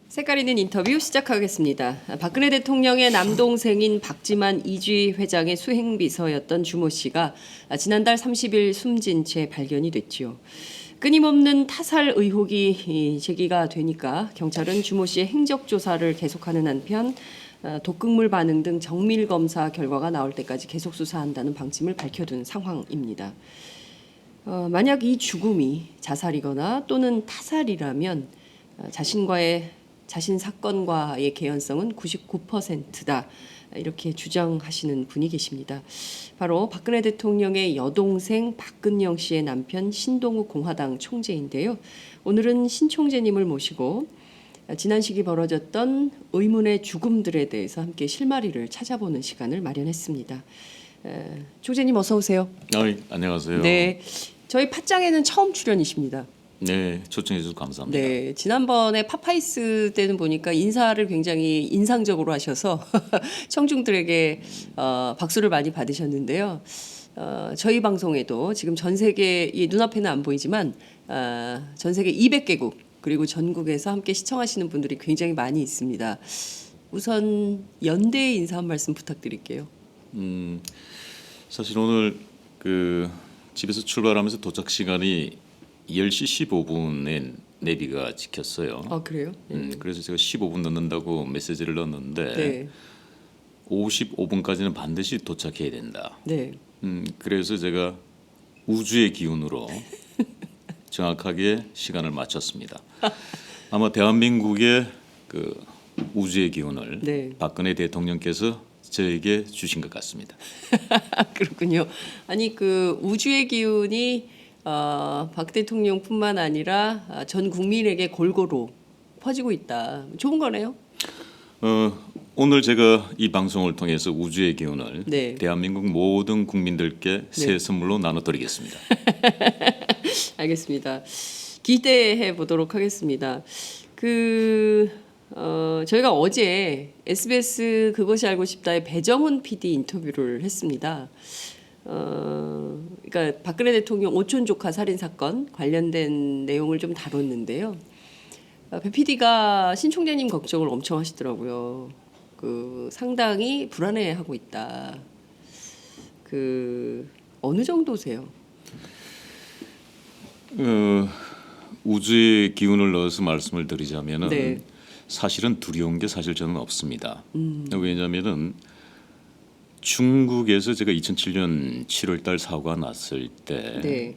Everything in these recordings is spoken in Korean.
색깔 있는 인터뷰 시작하겠습니다. 박근혜 대통령의 남동생인 박지만 이주희 회장의 수행비서였던 주모 씨가 지난달 30일 숨진 채 발견이 됐지요. 끊임없는 타살 의혹이 제기가 되니까 경찰은 주모 씨의 행적 조사를 계속하는 한편 독극물 반응 등 정밀 검사 결과가 나올 때까지 계속 수사한다는 방침을 밝혀둔 상황입니다. 만약 이 죽음이 자살이거나 또는 타살이라면 자신 사건과의 개연성은 99%다. 이렇게 주장하시는 분이 계십니다. 바로 박근혜 대통령의 여동생 박근영 씨의 남편 신동욱 공화당 총재인데요. 오늘은 신 총재님을 모시고 지난 시기 벌어졌던 의문의 죽음들에 대해서 함께 실마리를 찾아보는 시간을 마련했습니다. 총재님 어서 오세요. 안녕하세요. 네, 저희 팟짱에는 처음 출연이십니다. 네, 초청해 주셔서 감사합니다. 네, 지난번에 파파이스 때는 보니까 인사를 굉장히 인상적으로 하셔서 청중들에게 박수를 많이 받으셨는데요. 저희 방송에도 지금 전 세계 이 눈앞에는 안 보이지만 전 세계 200개국 그리고 전국에서 함께 시청하시는 분들이 굉장히 많이 있습니다. 우선 연대의 인사 한 말씀 부탁드릴게요. 사실 오늘 집에서 출발하면서 도착 시간이 10시 15분에 내비가 찍혔어요. 아 그래요? 그래서 제가 15분 넣는다고 메시지를 넣었는데 네. 55분까지는 반드시 도착해야 된다. 네. 그래서 제가 우주의 기운으로 정확하게 시간을 맞췄습니다. 아마 대한민국의 우주의 기운을 네. 박근혜 대통령께서 저에게 주신 것 같습니다. 그렇군요. 아니 우주의 기운이 박 대통령뿐만 아니라 전 국민에게 골고루 퍼지고 있다. 좋은 거네요. 오늘 제가 이 방송을 통해서 우주의 기운을 네. 대한민국 모든 국민들께 새 선물로 나눠드리겠습니다. 알겠습니다. 기대해 보도록 하겠습니다. 저희가 어제 SBS 그것이 알고 싶다의 배정훈 PD 인터뷰를 했습니다. 그러니까 박근혜 대통령 오촌 조카 살인 사건 관련된 내용을 좀 다뤘는데요. 배 PD가 신 총재님 걱정을 엄청 하시더라고요. 상당히 불안해하고 있다. 어느 정도세요? 우주의 기운을 넣어서 말씀을 드리자면은 네. 사실은 두려운 게 사실 저는 없습니다. 왜냐하면은 중국에서 제가 2007년 7월달 사고가 났을 때 네.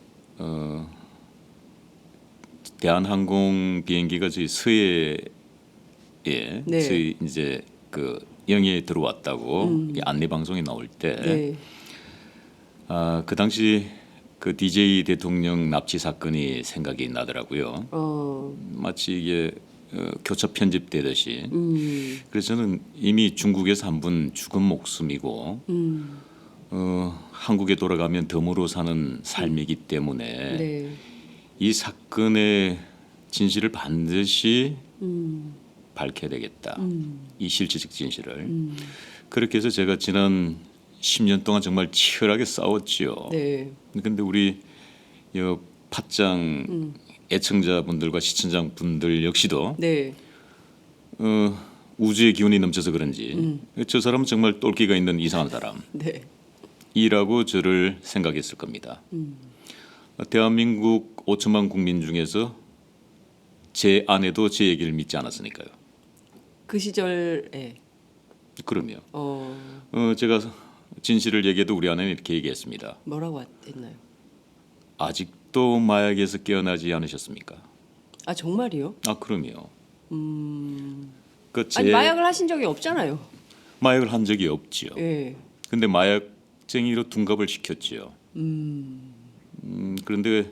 대한항공 비행기가 저희 서해에 네. 저희 이제 영해에 들어왔다고 이 안내 방송이 나올 때 네. 그 당시 DJ 대통령 납치 사건이 생각이 나더라고요. 마치 이게 교차 편집되듯이. 그래서 저는 이미 중국에서 한 분 죽은 목숨이고 한국에 돌아가면 덤으로 사는 삶이기 때문에 네. 이 사건의 진실을 반드시 밝혀야 되겠다. 이 실체적 진실을. 그렇게 해서 제가 지난 10년 동안 정말 치열하게 싸웠지요. 네. 근데 우리 팟짱 애청자분들과 시청자분들 역시도 네. 우주의 기운이 넘쳐서 그런지 저 사람은 정말 똘끼가 있는 이상한 네. 사람이라고 저를 생각했을 겁니다. 대한민국 5천만 국민 중에서 제 아내도 제 얘기를 믿지 않았으니까요. 그 시절에 그럼요. 어, 제가 진실을 얘기해도 우리 아내는 이렇게 얘기했습니다. 뭐라고 했나요? 아직도 마약에서 깨어나지 않으셨습니까? 아 정말이요? 아 그럼요. 아니 마약을 하신 적이 없잖아요. 마약을 한 적이 없지요. 예. 근데 마약쟁이로 둔갑을 시켰지요. 그런데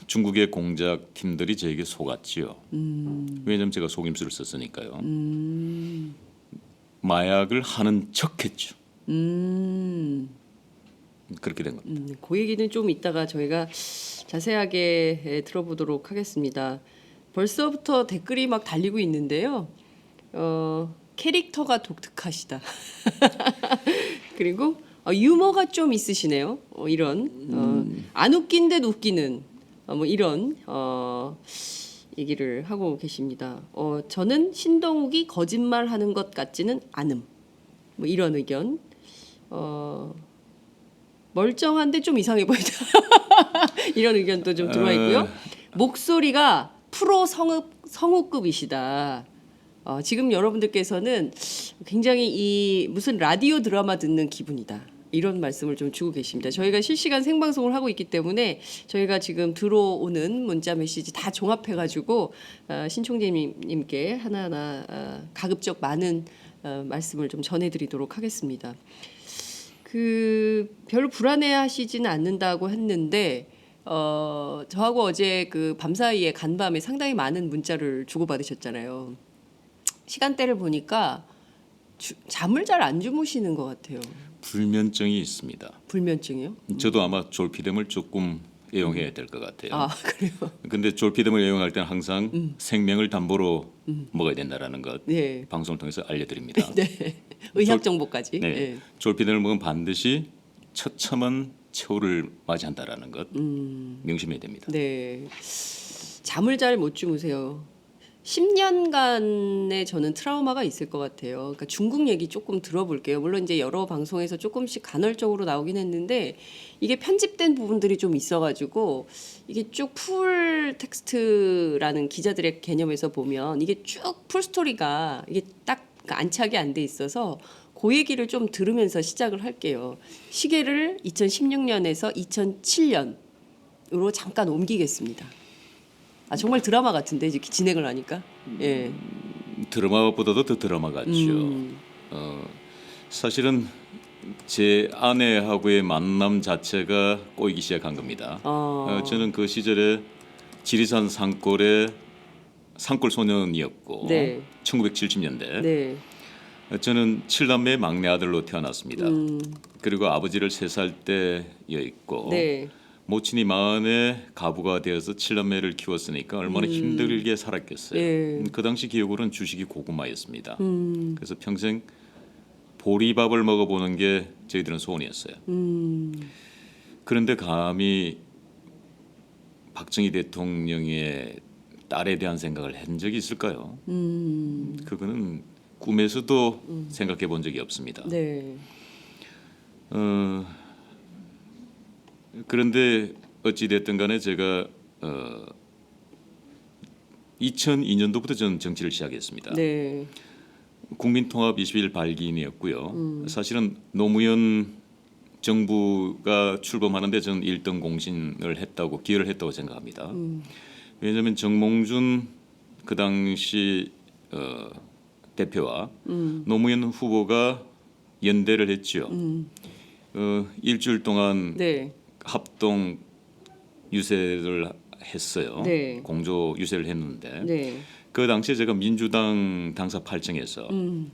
중국의 공작 팀들이 저에게 속았지요. 왜냐하면 제가 속임수를 썼으니까요. 마약을 하는 척했죠. 그렇게 된 겁니다. 그 얘기는 좀 이따가 저희가 자세하게 들어보도록 하겠습니다. 벌써부터 댓글이 막 달리고 있는데요. 캐릭터가 독특하시다. 그리고 유머가 좀 있으시네요. 이런 안 웃긴 듯 웃기는 뭐 이런 얘기를 하고 계십니다. 저는 신동욱이 거짓말하는 것 같지는 않음. 뭐 이런 의견. 멀쩡한데 좀 이상해 보인다. 이런 의견도 좀 들어와 있고요. 목소리가 프로 성우급이시다. 지금 여러분들께서는 굉장히 이 무슨 라디오 드라마 듣는 기분이다. 이런 말씀을 좀 주고 계십니다. 저희가 실시간 생방송을 하고 있기 때문에 저희가 지금 들어오는 문자 메시지 다 종합해가지고 신총재님께 하나하나 가급적 많은 말씀을 좀 전해드리도록 하겠습니다. 별로 불안해하시지는 않는다고 했는데 저하고 어제 그 밤사이에 간밤에 상당히 많은 문자를 주고받으셨잖아요. 시간대를 보니까 잠을 잘 안 주무시는 것 같아요. 불면증이 있습니다. 불면증이요? 저도 아마 졸피뎀을 조금 애용해야 될 것 같아요. 아 그래요? 근데 졸피뎀을 애용할 때는 항상 생명을 담보로 먹어야 된다라는 것 네. 방송을 통해서 알려드립니다. 네. 의학 정보까지. 네. 네. 졸피뎀을 먹으면 반드시 처참한 최후를 맞이한다라는 것 명심해야 됩니다. 네. 잠을 잘 못 주무세요. 10년간의 저는 트라우마가 있을 것 같아요. 그러니까 중국 얘기 조금 들어볼게요. 물론 이제 여러 방송에서 조금씩 간헐적으로 나오긴 했는데 이게 편집된 부분들이 좀 있어가지고 이게 쭉 풀 텍스트라는 기자들의 개념에서 보면 이게 쭉 풀 스토리가 이게 딱 안착이 안 돼 있어서 그 얘기를 좀 들으면서 시작을 할게요. 시계를 2016년에서 2007년으로 잠깐 옮기겠습니다. 정말 드라마 같은데 이제 진행을 하니까. 예. 드라마보다도 더 드라마 같죠. 사실은 제 아내하고의 만남 자체가 꼬이기 시작한 겁니다. 저는 그 시절에 지리산 산골의 산골 소년이었고 네. 1970년대 네. 저는 7남매의 막내 아들로 태어났습니다. 그리고 아버지를 3살 때여있고 네. 모친이 마흔에 가부가 되어서 7남매를 키웠으니까 얼마나 힘들게 살았겠어요. 네. 그 당시 기억으로는 주식이 고구마였습니다. 그래서 평생 보리밥을 먹어보는 게 저희들은 소원이었어요. 그런데 감히 박정희 대통령의 딸에 대한 생각을 한 적이 있을까요? 그거는 꿈에서도 생각해 본 적이 없습니다. 네. 그런데 어찌 됐든 간에 제가 2002년도부터 저는 정치를 시작했습니다. 네. 국민통합 20일 발기인이었고요. 사실은 노무현 정부가 출범하는데 저는 1등 공신을 했다고 기여를 했다고 생각합니다. 왜냐하면 정몽준 그 당시 대표와 노무현 후보가 연대를 했죠. 일주일 동안 네. 합동 유세를 했어요. 네. 공조 유세를 했는데 네. 그 당시에 제가 민주당 당사 8층에서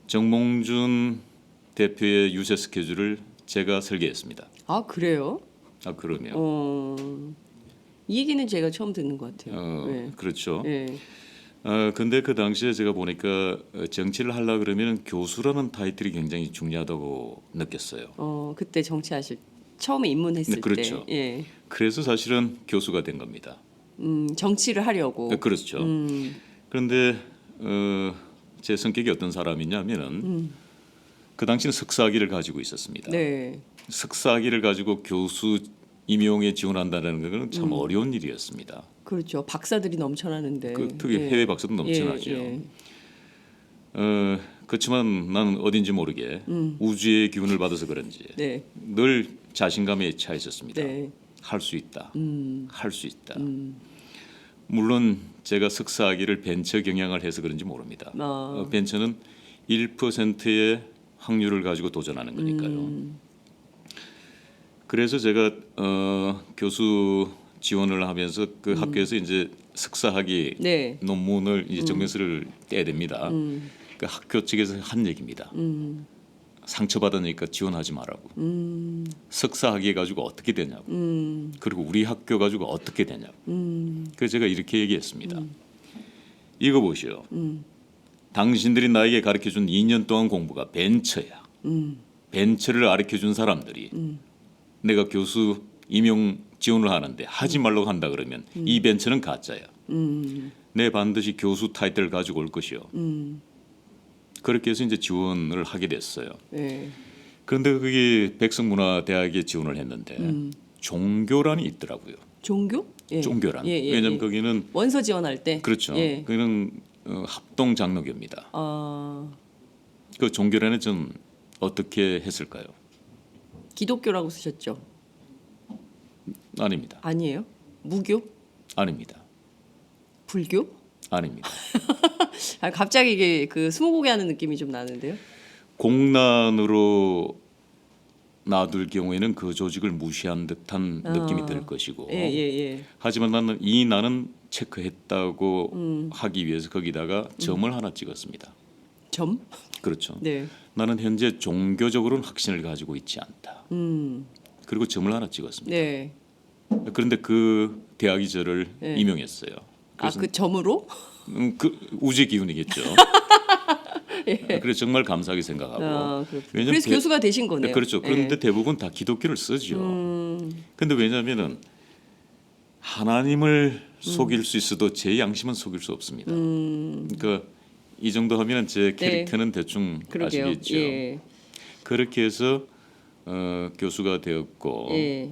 정몽준 대표의 유세 스케줄을 제가 설계했습니다. 아 그래요? 그러면 이 얘기는 제가 처음 듣는 것 같아요. 네. 그렇죠. 네. 근데 그 당시에 제가 보니까 정치를 하려 그러면 교수라는 타이틀이 굉장히 중요하다고 느꼈어요. 그때 정치하실 처음에 입문했을 네, 그렇죠. 때. 예. 그래서 사실은 교수가 된 겁니다. 정치를 하려고. 그렇죠. 그런데 제 성격이 어떤 사람이냐면은 그 당시는 석사학위를 가지고 있었습니다. 네. 석사학위를 가지고 교수 임용에 지원한다는 것은 참 어려운 일이었습니다. 그렇죠. 박사들이 넘쳐나는데. 특히 해외 박사도 넘쳐나죠. 그렇지만 나는 어딘지 모르게 우주의 기운을 받아서 그런지 네. 늘 자신감에 차 있었습니다. 네. 할 수 있다. 할 수 있다. 물론 제가 석사학위를 벤처 경영을 해서 그런지 모릅니다. 벤처는 1%의 확률을 가지고 도전하는 거니까요. 그래서 제가 교수 지원을 하면서 그 학교에서 이제 석사학위 네. 논문을 이제 정명서를 떼야 됩니다. 그 학교 측에서 한 얘기입니다. 상처받으니까 지원하지 말라고. 석사학위 가지고 어떻게 되냐고. 그리고 우리 학교 가지고 어떻게 되냐고. 그래서 제가 이렇게 얘기했습니다. 이거 보시오. 당신들이 나에게 가르쳐준 2년 동안 공부가 벤처야. 벤처를 가르쳐준 사람들이 내가 교수 임용 지원을 하는데 하지 말라고 한다 그러면 이 벤처는 가짜야. 내 반드시 교수 타이틀을 가지고 올 것이요. 그렇게 해서 이제 지원을 하게 됐어요. 예. 그런데 그게 백석문화대학에 지원을 했는데 종교란이 있더라고요. 종교? 예. 종교란. 예, 예, 왜냐하면 예. 거기는 원서 지원할 때. 그렇죠. 예. 그는 합동 장로교입니다. 아, 그 종교란은 좀 어떻게 했을까요? 기독교라고 쓰셨죠? 아닙니다. 아니에요? 무교? 아닙니다. 불교? 아닙니다. 아, 갑자기 이게 그 스무고개 하는 느낌이 좀 나는데요. 공란으로 놔둘 경우에는 그 조직을 무시한 듯한 느낌이 들 것이고 예, 예, 예. 하지만 나는 체크했다고 하기 위해서 거기다가 점을 하나 찍었습니다. 점? 그렇죠. 네. 나는 현재 종교적으로는 확신을 가지고 있지 않다. 그리고 점을 하나 찍었습니다. 네. 그런데 그 대학이 저를 네. 임용했어요. 아, 그 점으로? 그 우주의 기운이겠죠. 그래서 정말 감사하게 생각하고. 아, 그렇군요. 왜냐면 그래서 교수가 되신 거네요. 그렇죠. 그런데 예. 대부분 다 기독교를 쓰죠. 근데 왜냐하면은 하나님을 속일 수 있어도 제 양심은 속일 수 없습니다. 그러니까 이 정도 하면 제 캐릭터는 대충 그러게요. 아시겠죠. 예. 그렇게 해서 교수가 되었고 예.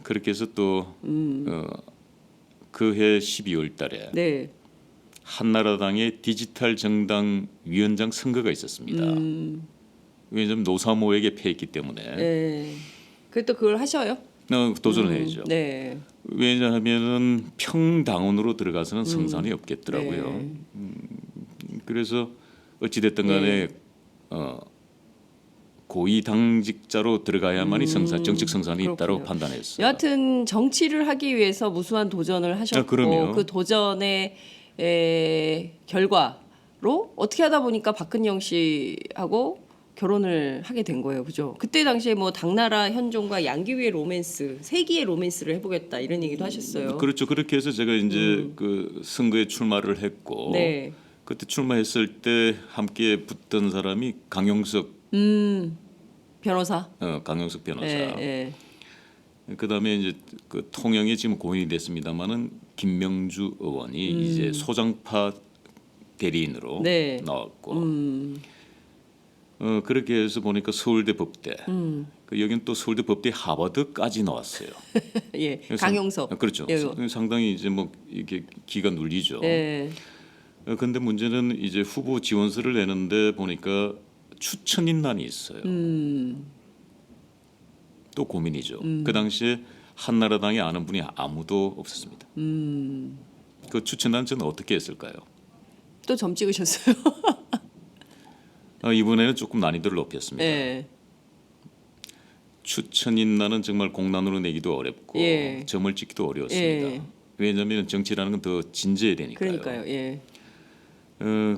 그렇게 해서 또 그해 12월 달에 네. 한나라당의 디지털 정당 위원장 선거가 있었습니다. 왜냐하면 노사모에게 패했기 때문에 예. 그또 그걸 하셔요? 도전을 해야죠. 네. 왜냐하면은 평당원으로 들어가서는 성산이 없겠더라고요. 네. 그래서 어찌 됐든 간에 고위 당직자로 들어가야만이 정책 성산이 있다고 그렇군요. 판단했어요. 여하튼 정치를 하기 위해서 무수한 도전을 하셨고 그럼요. 그 도전의 결과로 어떻게 하다 보니까 박근영 씨하고 결혼을 하게 된 거예요, 그죠? 그때 당시에 뭐 당나라 현종과 양귀위의 로맨스, 세기의 로맨스를 해보겠다 이런 얘기도 하셨어요. 그렇죠. 그렇게 해서 제가 이제 그 선거에 출마를 했고 네. 그때 출마했을 때 함께 붙던 사람이 강용석 변호사. 강용석 변호사. 예, 그다음에 이제 그 통영에 지금 고인이 됐습니다마는 김명주 의원이 이제 소장파 대리인으로 네. 나왔고 그렇게 해서 보니까 서울대 법대 그 여기는 또 서울대 법대 하버드까지 나왔어요. 예. 그래서 강용석. 그렇죠. 예. 상당히 이제 뭐 이게 기가 눌리죠. 예. 근데 문제는 이제 후보 지원서를 내는데 보니까 추천인란이 있어요. 또 고민이죠. 그 당시에 한나라당에 아는 분이 아무도 없었습니다. 그 추천란 저는 어떻게 했을까요? 또 점 찍으셨어요? 이번에는 조금 난이도를 높였습니다. 예. 추천인란은 정말 공란으로 내기도 어렵고 예. 점을 찍기도 어려웠습니다. 예. 왜냐하면 정치라는 건 더 진지해야 되니까요. 그러니까요. 예.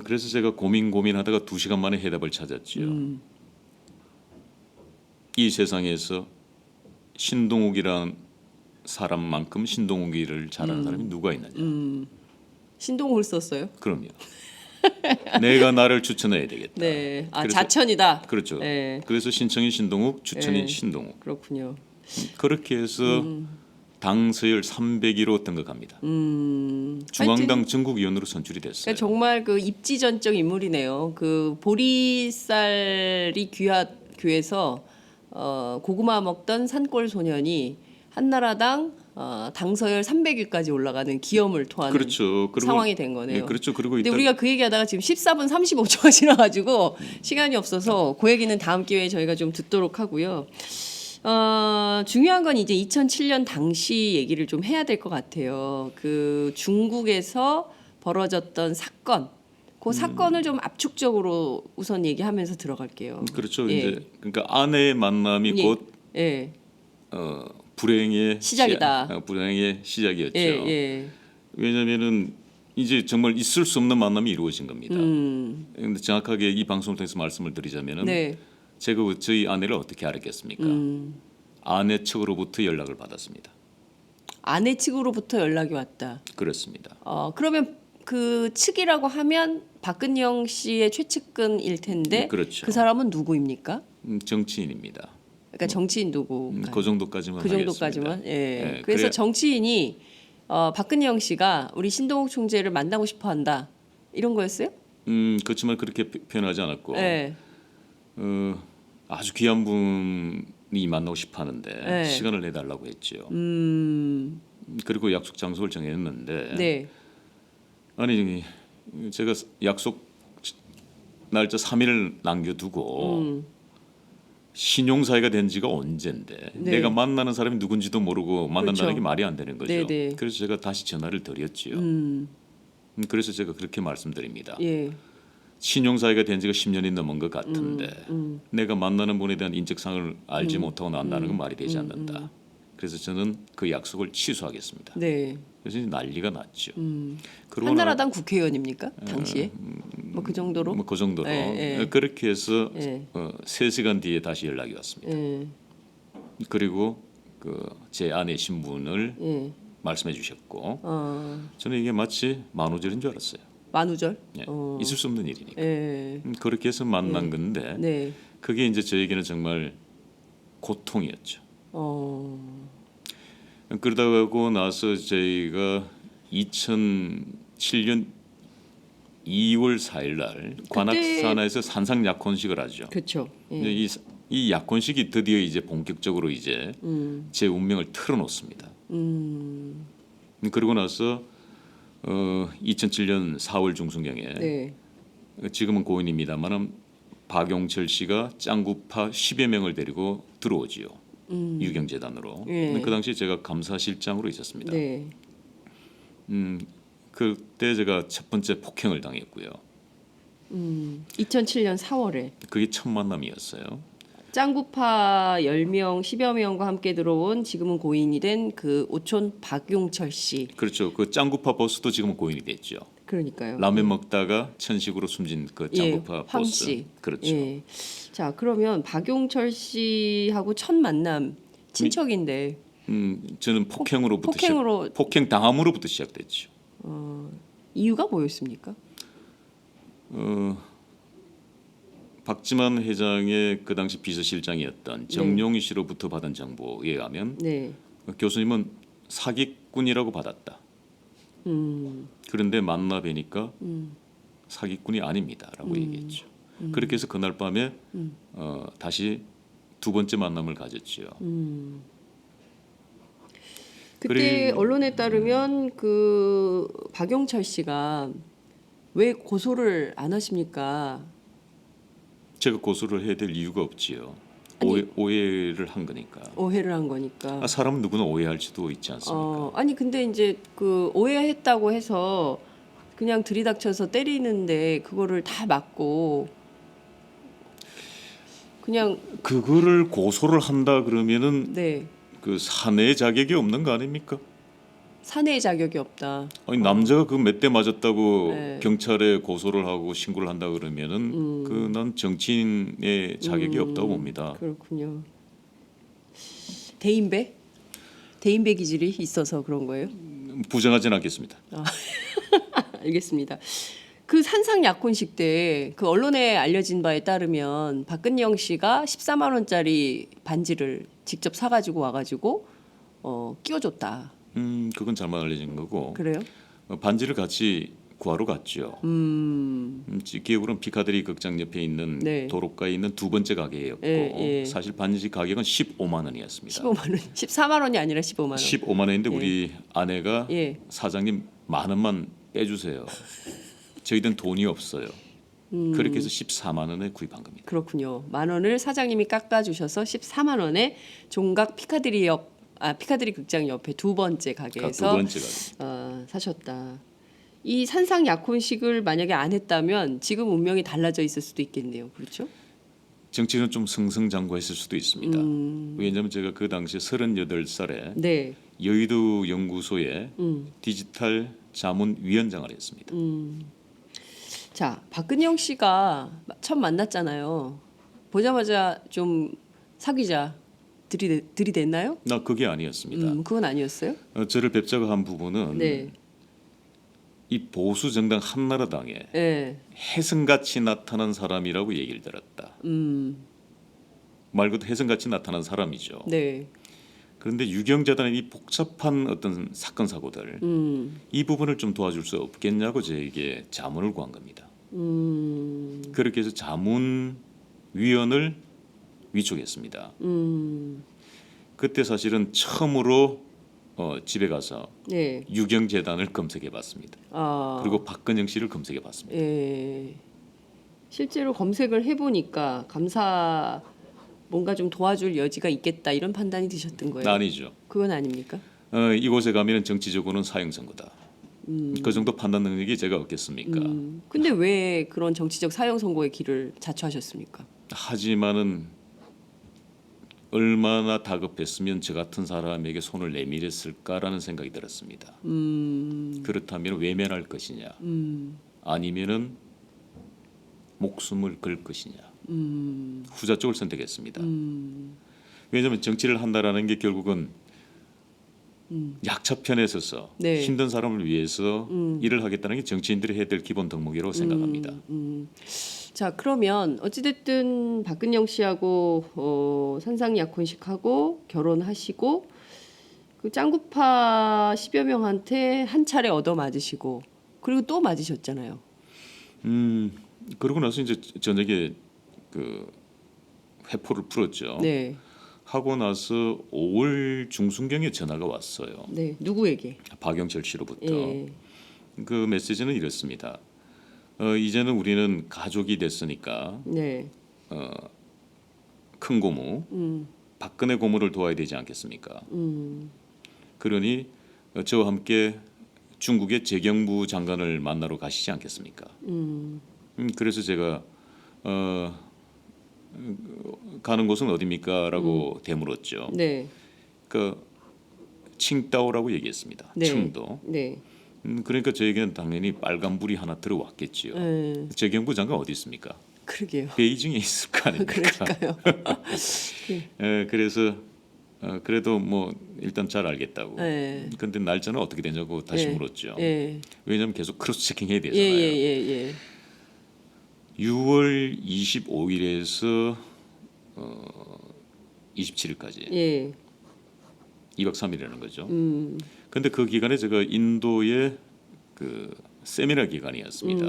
그래서 제가 고민하다가 2시간 만에 해답을 찾았지요. 이 세상에서 신동욱이란 사람만큼 신동욱이를 잘하는 사람이 누가 있느냐. 신동을 썼어요? 그럼요. 내가 나를 추천해야 되겠다. 네. 아, 그래서- 자천이다. 그렇죠. 네. 그래서 신청인 신동욱, 추천인 네. 신동욱. 그렇군요. 그렇게 해서 당 서열 301호 등극합니다. 중앙당 전국위원으로 선출이 됐어요. 그러니까 정말 그 입지전적 인물이네요. 그 보리쌀이 귀해서 고구마 먹던 산골 소년이 한나라당 당서열 300일까지 올라가는 기염을 토하는 그렇죠. 그리고- 상황이 된 거네요. 네, 그렇죠. 그리고 근데 이따- 우리가 그 얘기하다가 지금 14분 35초가 지나가지고 시간이 없어서 그 얘기는 다음 기회에 저희가 좀 듣도록 하고요. 중요한 건 이제 2007년 당시 얘기를 좀 해야 될 것 같아요. 그 중국에서 벌어졌던 사건, 그 사건을 좀 압축적으로 우선 얘기하면서 들어갈게요. 그렇죠. 예. 이제 그러니까 아내의 만남이 예. 곧 예, 불행의 시작이다. 불행의 시작이었죠. 예, 예. 왜냐하면은 이제 정말 있을 수 없는 만남이 이루어진 겁니다. 그런데 정확하게 이 방송을 통해서 말씀을 드리자면은 네. 제가 저희 아내를 어떻게 알았겠습니까? 아내 측으로부터 연락을 받았습니다. 아내 측으로부터 연락이 왔다. 그렇습니다. 그러면 그 측이라고 하면 박근영 씨의 최측근일 텐데 그렇죠. 그 사람은 누구입니까? 정치인입니다. 그러니까 정치인 누구? 그 정도까지만 그 정도까지만. 하겠습니다. 예. 예, 그래서 그래- 정치인이 박근영 씨가 우리 신동욱 총재를 만나고 싶어한다 이런 거였어요? 그렇지만 그렇게 표현하지 않았고 네. 아주 귀한 분이 만나고 싶어하는데 네. 시간을 내달라고 했죠. 그리고 약속 장소를 정했는데 네. 아니 제가 약속 날짜 3일을 남겨두고 신용사회가 된 지가 언젠데 네. 내가 만나는 사람이 누군지도 모르고 만난다는 그렇죠. 게 말이 안 되는 거죠. 네, 네. 그래서 제가 다시 전화를 드렸지요. 그래서 제가 그렇게 말씀드립니다. 예. 신용사회가 된 지가 10년이 넘은 것 같은데 내가 만나는 분에 대한 인적사항을 알지 못하고 난다는 건 말이 되지 않는다. 그래서 저는 그 약속을 취소하겠습니다. 네. 그래서 난리가 났죠. 그러고 한나라당 국회의원입니까? 당시에? 뭐 그 정도로? 그 정도로 예, 예. 그렇게 해서 예. 3시간 뒤에 다시 연락이 왔습니다. 예. 그리고 제 아내 신분을 예. 말씀해 주셨고 저는 이게 마치 만우절인 줄 알았어요. 만우절? 예, 있을 수 없는 일이니까. 예. 그렇게 해서 만난 건데 네. 그게 이제 저에게는 정말 고통이었죠. 그러다가 나서 저희가 2007년 2월 4일 날 관악산에서 산상 약혼식을 하죠. 그렇죠. 예. 이제 이 약혼식이 드디어 이제 본격적으로 이제 제 운명을 틀어놓습니다. 그러고 나서 2007년 4월 중순경에 네. 지금은 고인입니다만은 박용철 씨가 짱구파 10여 명을 데리고 들어오지요. 유경재단으로. 예. 그 당시 제가 감사실장으로 있었습니다. 네. 그때 제가 첫 번째 폭행을 당했고요. 2007년 4월에 그게 첫 만남이었어요. 짱구파 10명, 10여 명과 함께 들어온 지금은 고인이 된 그 오촌 박용철 씨. 그렇죠. 그 짱구파 보스도 지금은 고인이 됐죠. 그러니까요. 라면 먹다가 천식으로 숨진 그 짱구파 황 보스. 씨. 그렇죠. 예. 자, 그러면 박용철 씨하고 첫 만남 친척인데 저는 폭행으로부터 폭행으로- 폭행 당함으로부터 시작됐죠. 이유가 뭐였습니까? 박지만 회장의 그 당시 비서실장이었던 정용희 씨로부터 받은 정보에 의하면 네. 교수님은 사기꾼이라고 받았다. 그런데 만나 뵈니까 사기꾼이 아닙니다라고 얘기했죠. 그렇게 해서 그날 밤에 다시 두 번째 만남을 가졌죠. 그때 언론에 따르면 그 박용철 씨가 왜 고소를 안 하십니까? 제가 고소를 해야 될 이유가 없지요. 오해를 한 거니까. 오해를 한 거니까. 사람은 누구나 오해할지도 있지 않습니까? 아니 근데 이제 그 오해했다고 해서 그냥 들이닥쳐서 때리는데 그거를 다 맞고 그냥 그거를 고소를 한다 그러면은 네 그 사내의 자격이 없는 거 아닙니까? 사내의 자격이 없다. 아니 남자가 그 몇 대 맞았다고 네. 경찰에 고소를 하고 신고를 한다 그러면은 그 난 정치인의 자격이 없다고 봅니다. 그렇군요. 대인배? 대인배 기질이 있어서 그런 거예요? 부정하지는 않겠습니다. 알겠습니다. 그 산상 약혼식 때 그 언론에 알려진 바에 따르면 박근영 씨가 14만 원짜리 반지를 직접 사가지고 와가지고 끼워줬다. 그건 잘못 알려진 거고 그래요? 반지를 같이 구하러 갔죠. 기억으로는 피카디리 극장 옆에 있는 네. 도로가에 있는 두 번째 가게였고 예. 사실 반지 가격은 15만 원이었습니다. 15만 원, 14만 원이 아니라 15만 원. 15만 원인데 우리 아내가 예. 사장님 만 원만 빼주세요. 저희들은 돈이 없어요. 그렇게 해서 14만 원에 구입한 겁니다. 그렇군요. 만 원을 사장님이 깎아주셔서 14만 원에 종각 피카디리 극장 옆에 두 번째 두 가게에서 번째 가게. 사셨다. 이 산상 약혼식을 만약에 안 했다면 지금 운명이 달라져 있을 수도 있겠네요. 그렇죠? 정치는 좀 승승장구했을 수도 있습니다. 왜냐하면 제가 그 당시에 38살에 네. 여의도 연구소의 디지털 자문위원장을 했습니다. 자, 박근영 씨가 처음 만났잖아요. 보자마자 좀 사귀자 들이댔나요? 나 그게 아니었습니다. 그건 아니었어요? 저를 뵙자고 한 부분은 네. 이 보수 정당 한나라당에 네. 혜성같이 나타난 사람이라고 얘기를 들었다. 말 그대로 혜성같이 나타난 사람이죠. 네. 그런데 유경재단의 이 복잡한 어떤 사건 사고들 이 부분을 좀 도와줄 수 없겠냐고 저에게 자문을 구한 겁니다. 그렇게 해서 자문위원을 위촉했습니다. 그때 사실은 처음으로 집에 가서 네. 유경재단을 검색해봤습니다. 아, 그리고 박근영 씨를 검색해봤습니다. 예. 실제로 검색을 해보니까 감사 뭔가 좀 도와줄 여지가 있겠다 이런 판단이 드셨던 거예요. 아니죠. 그건 아닙니까? 이곳에 가면 정치적으로는 사형 선고다. 그 정도 판단 능력이 제가 없겠습니까? 근데 왜 그런 정치적 사형 선고의 길을 자처하셨습니까? 하지만은 얼마나 다급했으면 저 같은 사람에게 손을 내밀었을까라는 생각이 들었습니다. 그렇다면 외면할 것이냐, 아니면은 목숨을 걸 것이냐, 후자 쪽을 선택했습니다. 왜냐하면 정치를 한다라는 게 결국은 약자 편에 서서 네. 힘든 사람을 위해서 일을 하겠다는 게 정치인들이 해야 될 기본 덕목이라고 생각합니다. 자, 그러면 어찌됐든 박근영 씨하고 산상약혼식하고 결혼하시고 그 짱구파 10여 명한테 한 차례 얻어 맞으시고 그리고 또 맞으셨잖아요. 그러고 나서 이제 저녁에 그 회포를 풀었죠. 네, 하고 나서 5월 중순경에 전화가 왔어요. 네, 누구에게? 박영철 씨로부터. 예, 그 메시지는 이렇습니다. 이제는 우리는 가족이 됐으니까 네, 큰 고모, 박근혜 고모를 도와야 되지 않겠습니까? 그러니 저와 함께 중국의 재경부 장관을 만나러 가시지 않겠습니까? 그래서 제가 가는 곳은 어디입니까?라고 되물었죠. 네, 그 칭다오라고 얘기했습니다. 네. 청도. 네, 그러니까 저에게는 당연히 빨간불이 하나 들어왔겠지요. 재경부 장관 어디 있습니까? 그러게요. 베이징에 있을 거 아닙니까? 그러니까요. 그래서 그래도 뭐 일단 잘 알겠다고. 네. 근데 날짜는 어떻게 되냐고 다시 네. 물었죠. 예, 왜냐하면 계속 크로스 체킹해야 예, 되잖아요. 예, 예, 예. 6월 25일에서 27일까지 예. 2박 3일이라는 거죠. 근데 그 기간에 제가 인도의 그 세미나 기간이었습니다.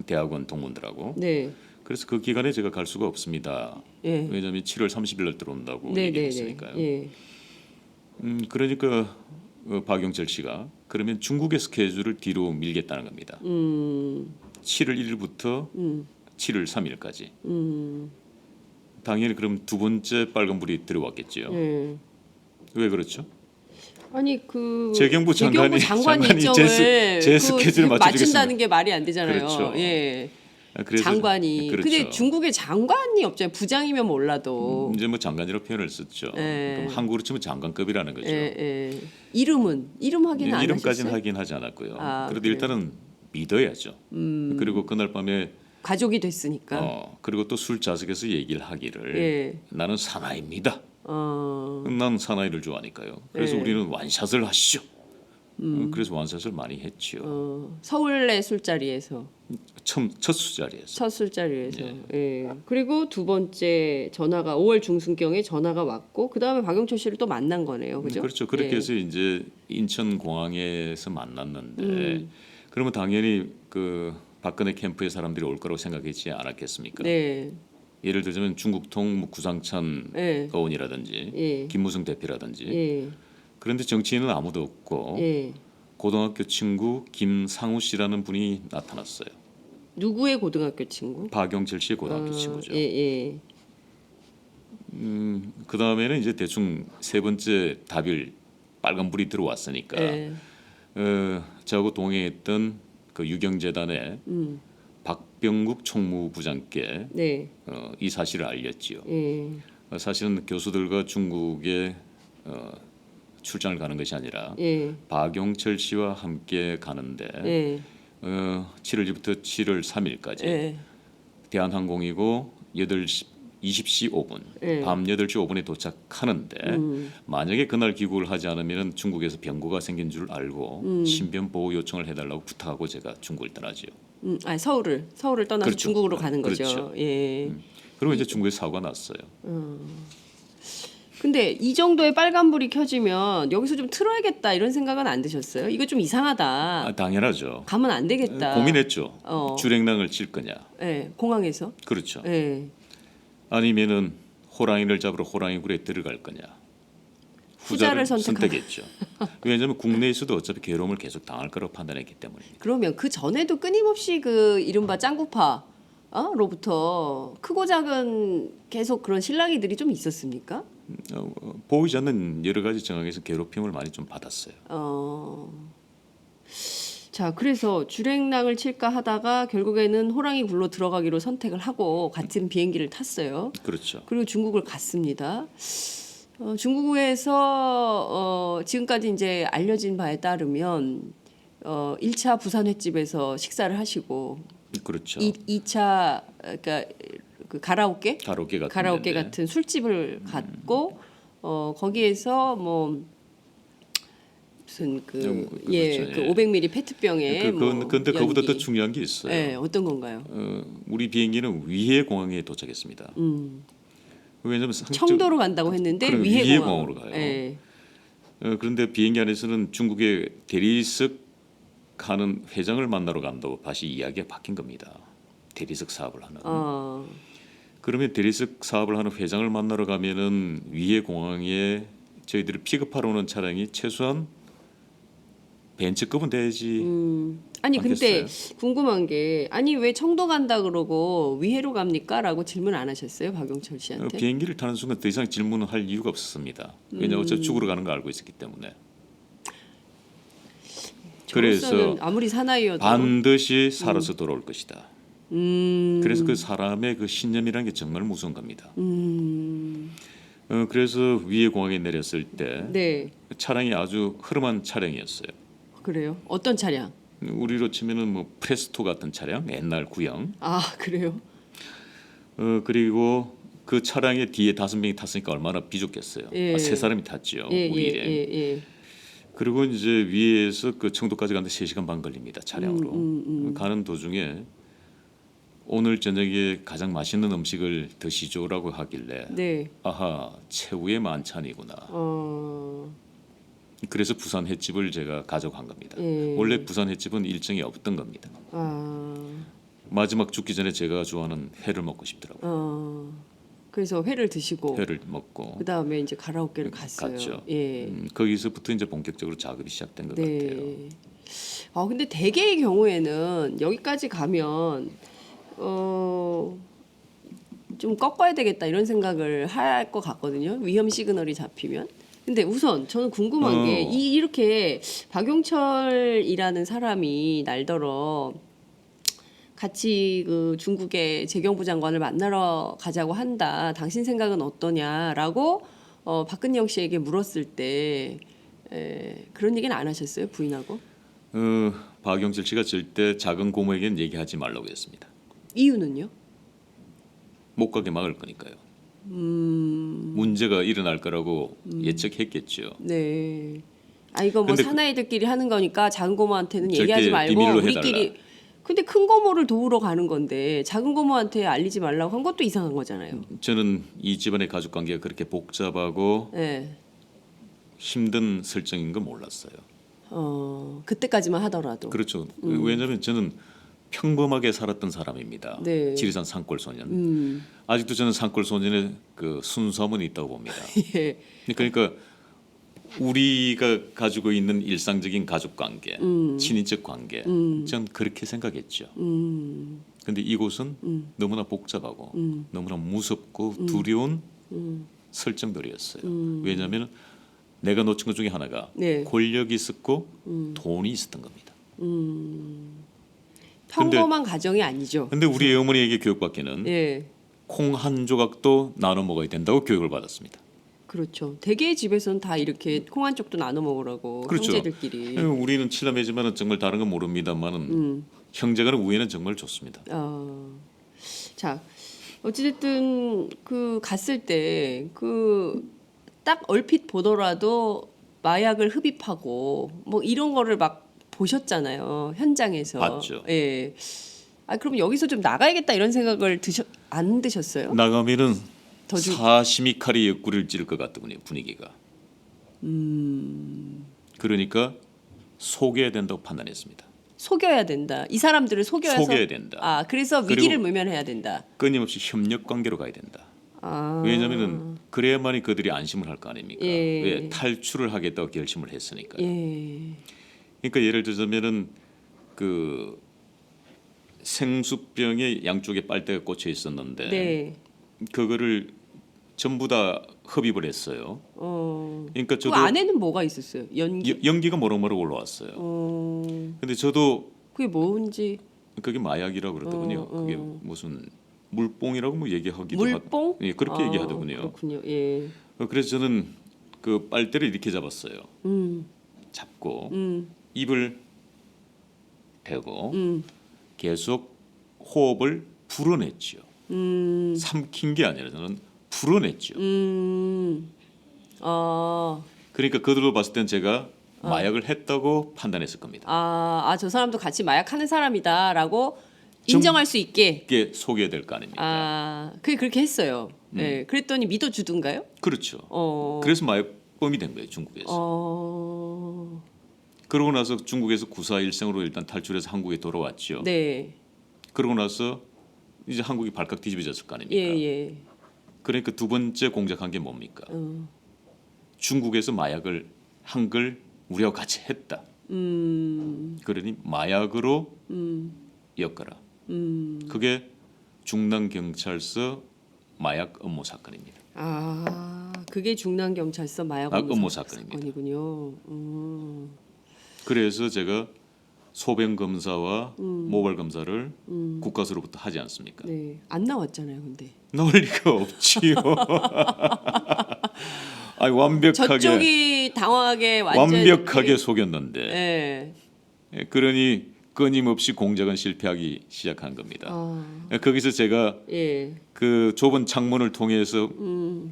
대학원 동문들하고. 네. 그래서 그 기간에 제가 갈 수가 없습니다. 예. 왜냐하면 7월 30일 날 들어온다고 네, 네, 네. 얘기했으니까요. 예. 그러니까 박영철 씨가 그러면 중국의 스케줄을 뒤로 밀겠다는 겁니다. 7월 1일부터 7월 3일까지. 당연히 그럼 두 번째 빨간불이 들어왔겠죠. 예. 왜 그렇죠? 아니 그 재경부 장관이 장관 장관이 일정을 제 스케줄을 맞춘다는 게 말이 안 되잖아요. 그렇죠. 예. 그래서 장관이. 그렇죠. 근데 중국에 장관이 없잖아요. 부장이면 몰라도. 이제 뭐 장관이라고 표현을 썼죠. 예. 그럼 한국으로 치면 장관급이라는 거죠. 예, 예. 이름 확인 안 이름까지는 하셨어요? 하긴 하지 않았고요. 아, 그래도 그래요? 일단은 믿어야죠. 그리고 그날 밤에 가족이 됐으니까. 그리고 또 술 자석에서 얘기를 하기를 예. 나는 사나이입니다. 난 사나이를 좋아하니까요. 그래서 예. 우리는 완샷을 하시죠. 그래서 완샷을 많이 했죠. 서울내 술자리에서 첫 수자리에서. 첫 술자리에서. 예. 그리고 두 번째 전화가 5월 중순경에 전화가 왔고 그 다음에 박영철 씨를 또 만난 거네요, 그죠? 그렇죠. 그렇게 예. 해서 이제 인천 공항에서 만났는데 그러면 당연히 그 박근혜 캠프의 사람들이 올 거라고 생각했지 않았겠습니까? 네. 예를 들자면 중국통 뭐 구상찬 예. 의원이라든지 예. 김무성 대표라든지 예. 그런데 정치인은 아무도 없고 예. 고등학교 친구 김상우 씨라는 분이 나타났어요. 누구의 고등학교 친구? 박영철 씨의 고등학교 친구죠. 예, 예. 그 다음에는 이제 대충 세 번째 답일 빨간불이 들어왔으니까 예. 저하고 동행했던 그 유경재단의 박병국 총무부장께 네. 이 사실을 알렸지요. 예. 사실은 교수들과 중국에 출장을 가는 것이 아니라 예. 박용철 씨와 함께 가는데 예. 7월 2일부터 7월 3일까지 예. 대한항공이고 20시 5분 예. 밤 8시 5분에 도착하는데 만약에 그날 귀국을 하지 않으면 중국에서 병고가 생긴 줄 알고 신변 보호 요청을 해달라고 부탁하고 제가 중국을 떠나지요. 아니 서울을 떠나서 그렇죠. 중국으로 가는 거죠. 그렇죠. 예. 그리고 이제 중국에 사고가 났어요. 근데 이 정도의 빨간불이 켜지면 여기서 좀 틀어야겠다 이런 생각은 안 드셨어요? 이거 좀 이상하다. 아, 당연하죠. 가면 안 되겠다. 고민했죠. 어. 주랭랑을 칠 거냐. 네, 공항에서. 그렇죠. 네. 아니면은 호랑이를 잡으러 호랑이 굴에 들어갈 거냐. 후자를 선택했죠. 왜냐하면 국내에서도 어차피 괴로움을 계속 당할 거라고 판단했기 때문입니다. 그러면 그 전에도 끊임없이 그 이른바 짱구파 로부터 크고 작은 계속 그런 실랑이들이 좀 있었습니까? 보이지 않는 여러 가지 정황에서 괴롭힘을 많이 좀 받았어요. 자, 그래서 주랭랑을 칠까 하다가 결국에는 호랑이 굴로 들어가기로 선택을 하고 같은 비행기를 탔어요. 그렇죠. 그리고 중국을 갔습니다. 중국에서 지금까지 이제 알려진 바에 따르면 1차 부산 횟집에서 식사를 하시고 그렇죠. 2차 그러니까 그 가라오케 같은 같은 술집을 갔고 거기에서 뭐 무슨 그렇죠. 그 500ml 페트병에 근데 그보다 더 연기. 중요한 게 있어요. 네, 어떤 건가요? 우리 비행기는 위해 공항에 도착했습니다. 왜냐하면 청도로 간다고 했는데 위해 공항으로 가요. 네. 그런데 비행기 안에서는 중국의 대리석 하는 회장을 만나러 간다고 다시 이야기가 바뀐 겁니다. 대리석 사업을 하는. 그러면 대리석 사업을 하는 회장을 만나러 가면은 위해 공항에 저희들을 픽업하러 오는 차량이 최소한 벤츠급은 돼야지. 아니 않겠어요? 근데 궁금한 게 아니 왜 청도 간다 그러고 위해로 갑니까?라고 질문 안 하셨어요 박용철 씨한테? 비행기를 타는 순간 더 이상 질문을 할 이유가 없었습니다. 왜냐하면 어차피 죽으러 가는 거 알고 있었기 때문에. 그래서 아무리 사나이여도 반드시 살아서 돌아올 것이다. 그래서 그 사람의 그 신념이라는 게 정말 무서운 겁니다. 그래서 위에 공항에 내렸을 때 네, 차량이 아주 흐름한 차량이었어요. 그래요. 어떤 차량? 우리로 치면은 뭐 프레스토 같은 차량, 옛날 구형. 아 그래요? 그리고 그 차량에 뒤에 5명이 탔으니까 얼마나 비좁겠어요. 예. 3사람이 탔죠. 우리 일행. 예. 그리고 이제 위에서 그 청도까지 가는데 3시간 반 걸립니다. 차량으로. 가는 도중에 오늘 저녁에 가장 맛있는 음식을 드시죠라고 하길래 네. 아하 최후의 만찬이구나. 그래서 부산 횟집을 제가 가져간 겁니다. 예. 원래 부산 횟집은 일정이 없던 겁니다. 마지막 죽기 전에 제가 좋아하는 회를 먹고 싶더라고요. 그래서 회를 드시고 회를 먹고 그 다음에 이제 가라오케를 갔어요. 갔죠. 예. 거기서부터 이제 본격적으로 작업이 시작된 것 같아요. 근데 대개의 경우에는 여기까지 가면 좀 꺾어야 되겠다 이런 생각을 할 것 같거든요. 위험 시그널이 잡히면. 근데 우선 저는 궁금한 게 이렇게 박용철이라는 사람이 날더러 같이 그 중국의 재경부 장관을 만나러 가자고 한다. 당신 생각은 어떠냐라고 박근영 씨에게 물었을 때 그런 얘기는 안 하셨어요? 부인하고? 박용철 씨가 절대 작은 고모에게는 얘기하지 말라고 했습니다. 이유는요? 못 가게 막을 거니까요. 문제가 일어날 거라고 예측했겠죠. 네. 이거 뭐 근데 사나이들끼리 하는 거니까 작은 고모한테는 절대 얘기하지 말고 비밀로 우리끼리. 해달라. 근데 큰 고모를 도우러 가는 건데 작은 고모한테 알리지 말라고 한 것도 이상한 거잖아요. 저는 이 집안의 가족 관계가 그렇게 복잡하고 네. 힘든 설정인 건 몰랐어요. 그때까지만 하더라도. 그렇죠. 왜냐하면 저는 평범하게 살았던 사람입니다. 네. 지리산 산골 소년. 아직도 저는 산골 소년의 그 순수함은 있다고 봅니다. 예. 그러니까 우리가 가지고 있는 일상적인 가족 관계, 친인척 관계, 전 그렇게 생각했죠. 근데 이곳은 너무나 복잡하고 너무나 무섭고 두려운 설정들이었어요. 왜냐하면 내가 놓친 것 중에 하나가 네. 권력이 있었고 돈이 있었던 겁니다. 평범한 가정이 아니죠. 근데 우리 어머니에게 교육받기는 예. 콩 한 조각도 나눠 먹어야 된다고 교육을 받았습니다. 그렇죠. 대개의 집에서는 다 이렇게 콩 한 쪽도 나눠 먹으라고 그렇죠. 형제들끼리. 우리는 칠남매지만은 정말 다른 건 모릅니다만은 형제간의 우애는 정말 좋습니다. 자, 어찌됐든 그 갔을 때 그 딱 얼핏 보더라도 마약을 흡입하고 뭐 이런 거를 막 보셨잖아요. 현장에서. 봤죠. 예. 그럼 여기서 좀 나가야겠다 이런 생각을 안 드셨어요? 나가면은 더 사시미칼이 옆구리를 찌를 것 같더군요. 분위기가. 그러니까 속여야 된다고 판단했습니다. 속여야 된다. 이 사람들을 속여서 속여야 된다. 아, 그래서 그리고 위기를 모면해야 된다. 끊임없이 협력 관계로 가야 된다. 아. 왜냐하면은 그래야만이 그들이 안심을 할 거 아닙니까? 예. 왜 탈출을 하겠다고 결심을 했으니까요. 예. 그러니까 예를 들자면은 그 생수병에 양쪽에 빨대가 꽂혀 있었는데 네. 그거를 전부 다 흡입을 했어요. 그러니까 그 저도 안에는 뭐가 있었어요? 연기. 연기가 모락모락 올라왔어요. 근데 저도 그게 뭔지 그게 마약이라고 그러더군요. 그게 무슨 물뽕이라고 뭐 얘기하기도 물뽕? 예, 그렇게 얘기하더군요. 그렇군요. 예. 그래서 저는 그 빨대를 이렇게 잡았어요. 잡고 입을 대고 계속 호흡을 불어냈죠. 삼킨 게 아니라 저는 불어냈죠. 그러니까 그들로 봤을 땐 제가 마약을 했다고 판단했을 겁니다. 저 사람도 같이 마약하는 사람이다라고 인정할 수 있게. 이게 속여야 될 거 아닙니까? 그게 그렇게 했어요. 네. 그랬더니 믿어주던가요? 그렇죠. 그래서 마약범이 된 거예요, 중국에서. 그러고 나서 중국에서 구사일생으로 일단 탈출해서 한국에 돌아왔죠. 네. 그러고 나서 이제 한국이 발칵 뒤집어졌을 거 아닙니까? 예. 그러니까 두 번째 공작한 게 뭡니까? 중국에서 마약을 한 걸 우리와 같이 했다. 그러니 마약으로 엮어라. 그게 중남 경찰서 마약 업무 사건입니다. 그게 중남 경찰서 마약 업무 사건입니다. 사건이군요. 그래서 제가 소변 검사와 모발 검사를 국가서로부터 하지 않습니까? 네. 안 나왔잖아요, 근데. 나올 리가 없지요. 아니 완벽하게 저쪽이 당황하게 완벽하게 속였는데. 네. 예, 그러니 끊임없이 공작은 실패하기 시작한 겁니다. 거기서 제가 예. 그 좁은 창문을 통해서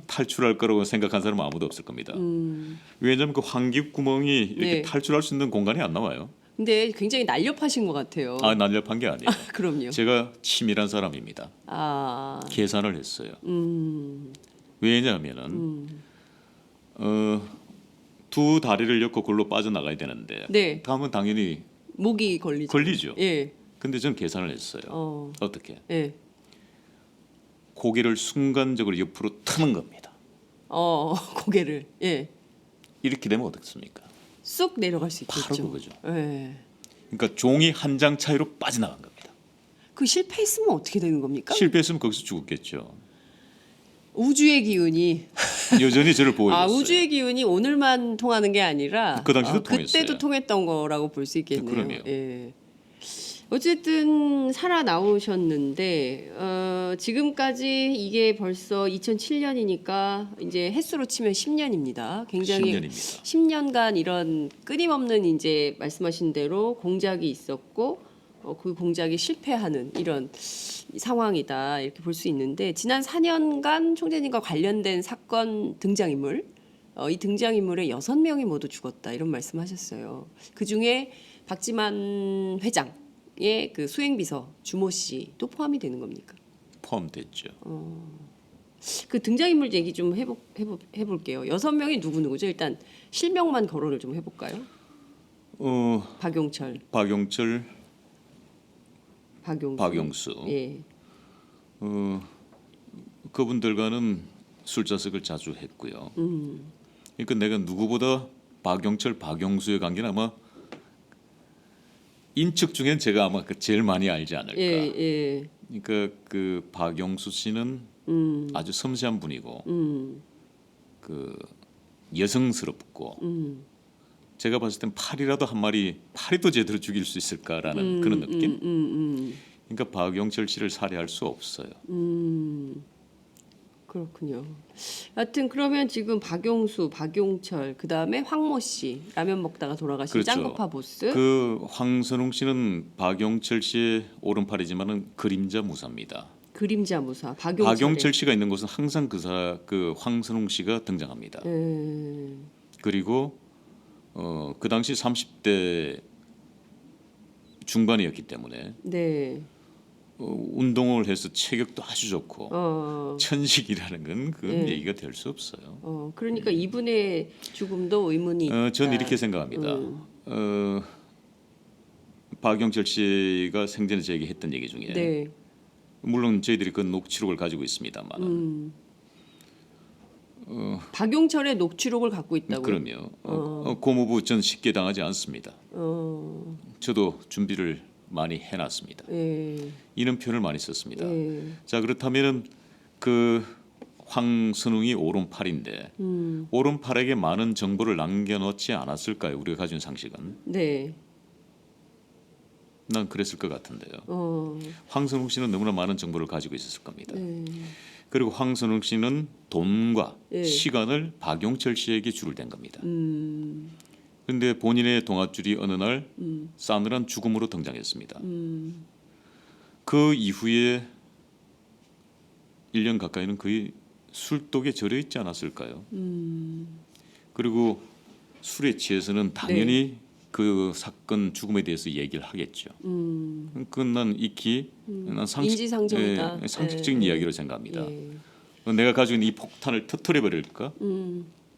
탈출할 거라고 생각한 사람은 아무도 없을 겁니다. 왜냐하면 그 환기 구멍이 이렇게 네. 탈출할 수 있는 공간이 안 나와요. 근데 굉장히 날렵하신 것 같아요. 날렵한 게 아니에요. 그럼요. 제가 치밀한 사람입니다. 계산을 했어요. 왜냐하면은 두 다리를 엮고 골로 빠져나가야 되는데 네. 가면 당연히 목이 걸리죠. 걸리죠. 예. 근데 저는 계산을 했어요. 어떻게? 예. 고개를 순간적으로 옆으로 트는 겁니다. 고개를 예. 이렇게 되면 어떻습니까? 쑥 내려갈 수 있겠죠. 바로 그거죠. 예. 그러니까 종이 한 장 차이로 빠져나간 겁니다. 그 실패했으면 어떻게 되는 겁니까? 실패했으면 거기서 죽었겠죠. 우주의 기운이 여전히 저를 보고 있어요. 우주의 기운이 오늘만 통하는 게 아니라 그 당시도 통했어요. 그때도 통했던 거라고 볼 수 있겠네요. 그럼요. 예. 어쨌든 살아 나오셨는데 지금까지 이게 벌써 2007년이니까 이제 횟수로 치면 10년입니다. 굉장히 10년입니다. 10년간 이런 끊임없는 이제 말씀하신 대로 공작이 있었고 그 공작이 실패하는 이런 상황이다 이렇게 볼 수 있는데 지난 4년간 총재님과 관련된 사건 등장인물 이 등장인물의 6명이 모두 죽었다 이런 말씀하셨어요. 그 중에 박지만 회장의 그 수행비서 주모 씨도 포함이 되는 겁니까? 포함됐죠. 그 등장인물 얘기 좀 해볼게요. 6명이 누구누구죠? 일단 실명만 거론을 좀 해볼까요? 박용철, 박용수. 예. 그분들과는 술자석을 자주 했고요. 그러니까 내가 누구보다 박용수의 관계는 아마 인척 중엔 제가 아마 제일 많이 알지 않을까. 예. 그러니까 그 박용수 씨는 아주 섬세한 분이고 그 여성스럽고 제가 봤을 땐 파리라도 한 마리 파리도 제대로 죽일 수 있을까라는 그런 느낌. 그러니까 박용철 씨를 살해할 수 없어요. 그렇군요. 하여튼 그러면 지금 박용수, 박용철, 그 다음에 황모 씨 라면 먹다가 돌아가신 그렇죠. 짱구파 보스. 그 황선홍 씨는 박용철 씨의 오른팔이지만은 그림자 무사입니다. 그림자 무사. 박용철 씨가 있는 곳은 항상 그 황선홍 씨가 등장합니다. 그리고 그 당시 30대 중반이었기 때문에 네. 운동을 해서 체격도 아주 좋고 천식이라는 건 그건 네. 얘기가 될 수 없어요. 그러니까 이분의 죽음도 의문이 있다. 저는 이렇게 생각합니다. 박영철 씨가 생전에 저에게 했던 얘기 중에 네. 물론 저희들이 그 녹취록을 가지고 있습니다만 박용철의 녹취록을 갖고 있다고요? 그럼요. 고모부 전 쉽게 당하지 않습니다. 저도 준비를 많이 해놨습니다. 예. 이런 표현을 많이 썼습니다. 예. 자 그렇다면은 그 황선웅이 오른팔인데 오른팔에게 많은 정보를 남겨놓지 않았을까요? 우리가 가진 상식은 네. 난 그랬을 것 같은데요. 황선웅 씨는 너무나 많은 정보를 가지고 있었을 겁니다. 그리고 황선웅 씨는 돈과 예. 시간을 시간을 박용철 씨에게 줄을 댄 겁니다. 그런데 본인의 동아줄이 어느 날 싸늘한 죽음으로 등장했습니다. 그 이후에 1년 가까이는 거의 술독에 절여 있지 않았을까요? 그리고 술에 취해서는 당연히 그 사건 죽음에 대해서 얘기를 하겠죠. 그건 난 익히 난 인지상정이다. 상식적인 이야기로 생각합니다. 내가 가지고 있는 이 폭탄을 터뜨려 버릴까?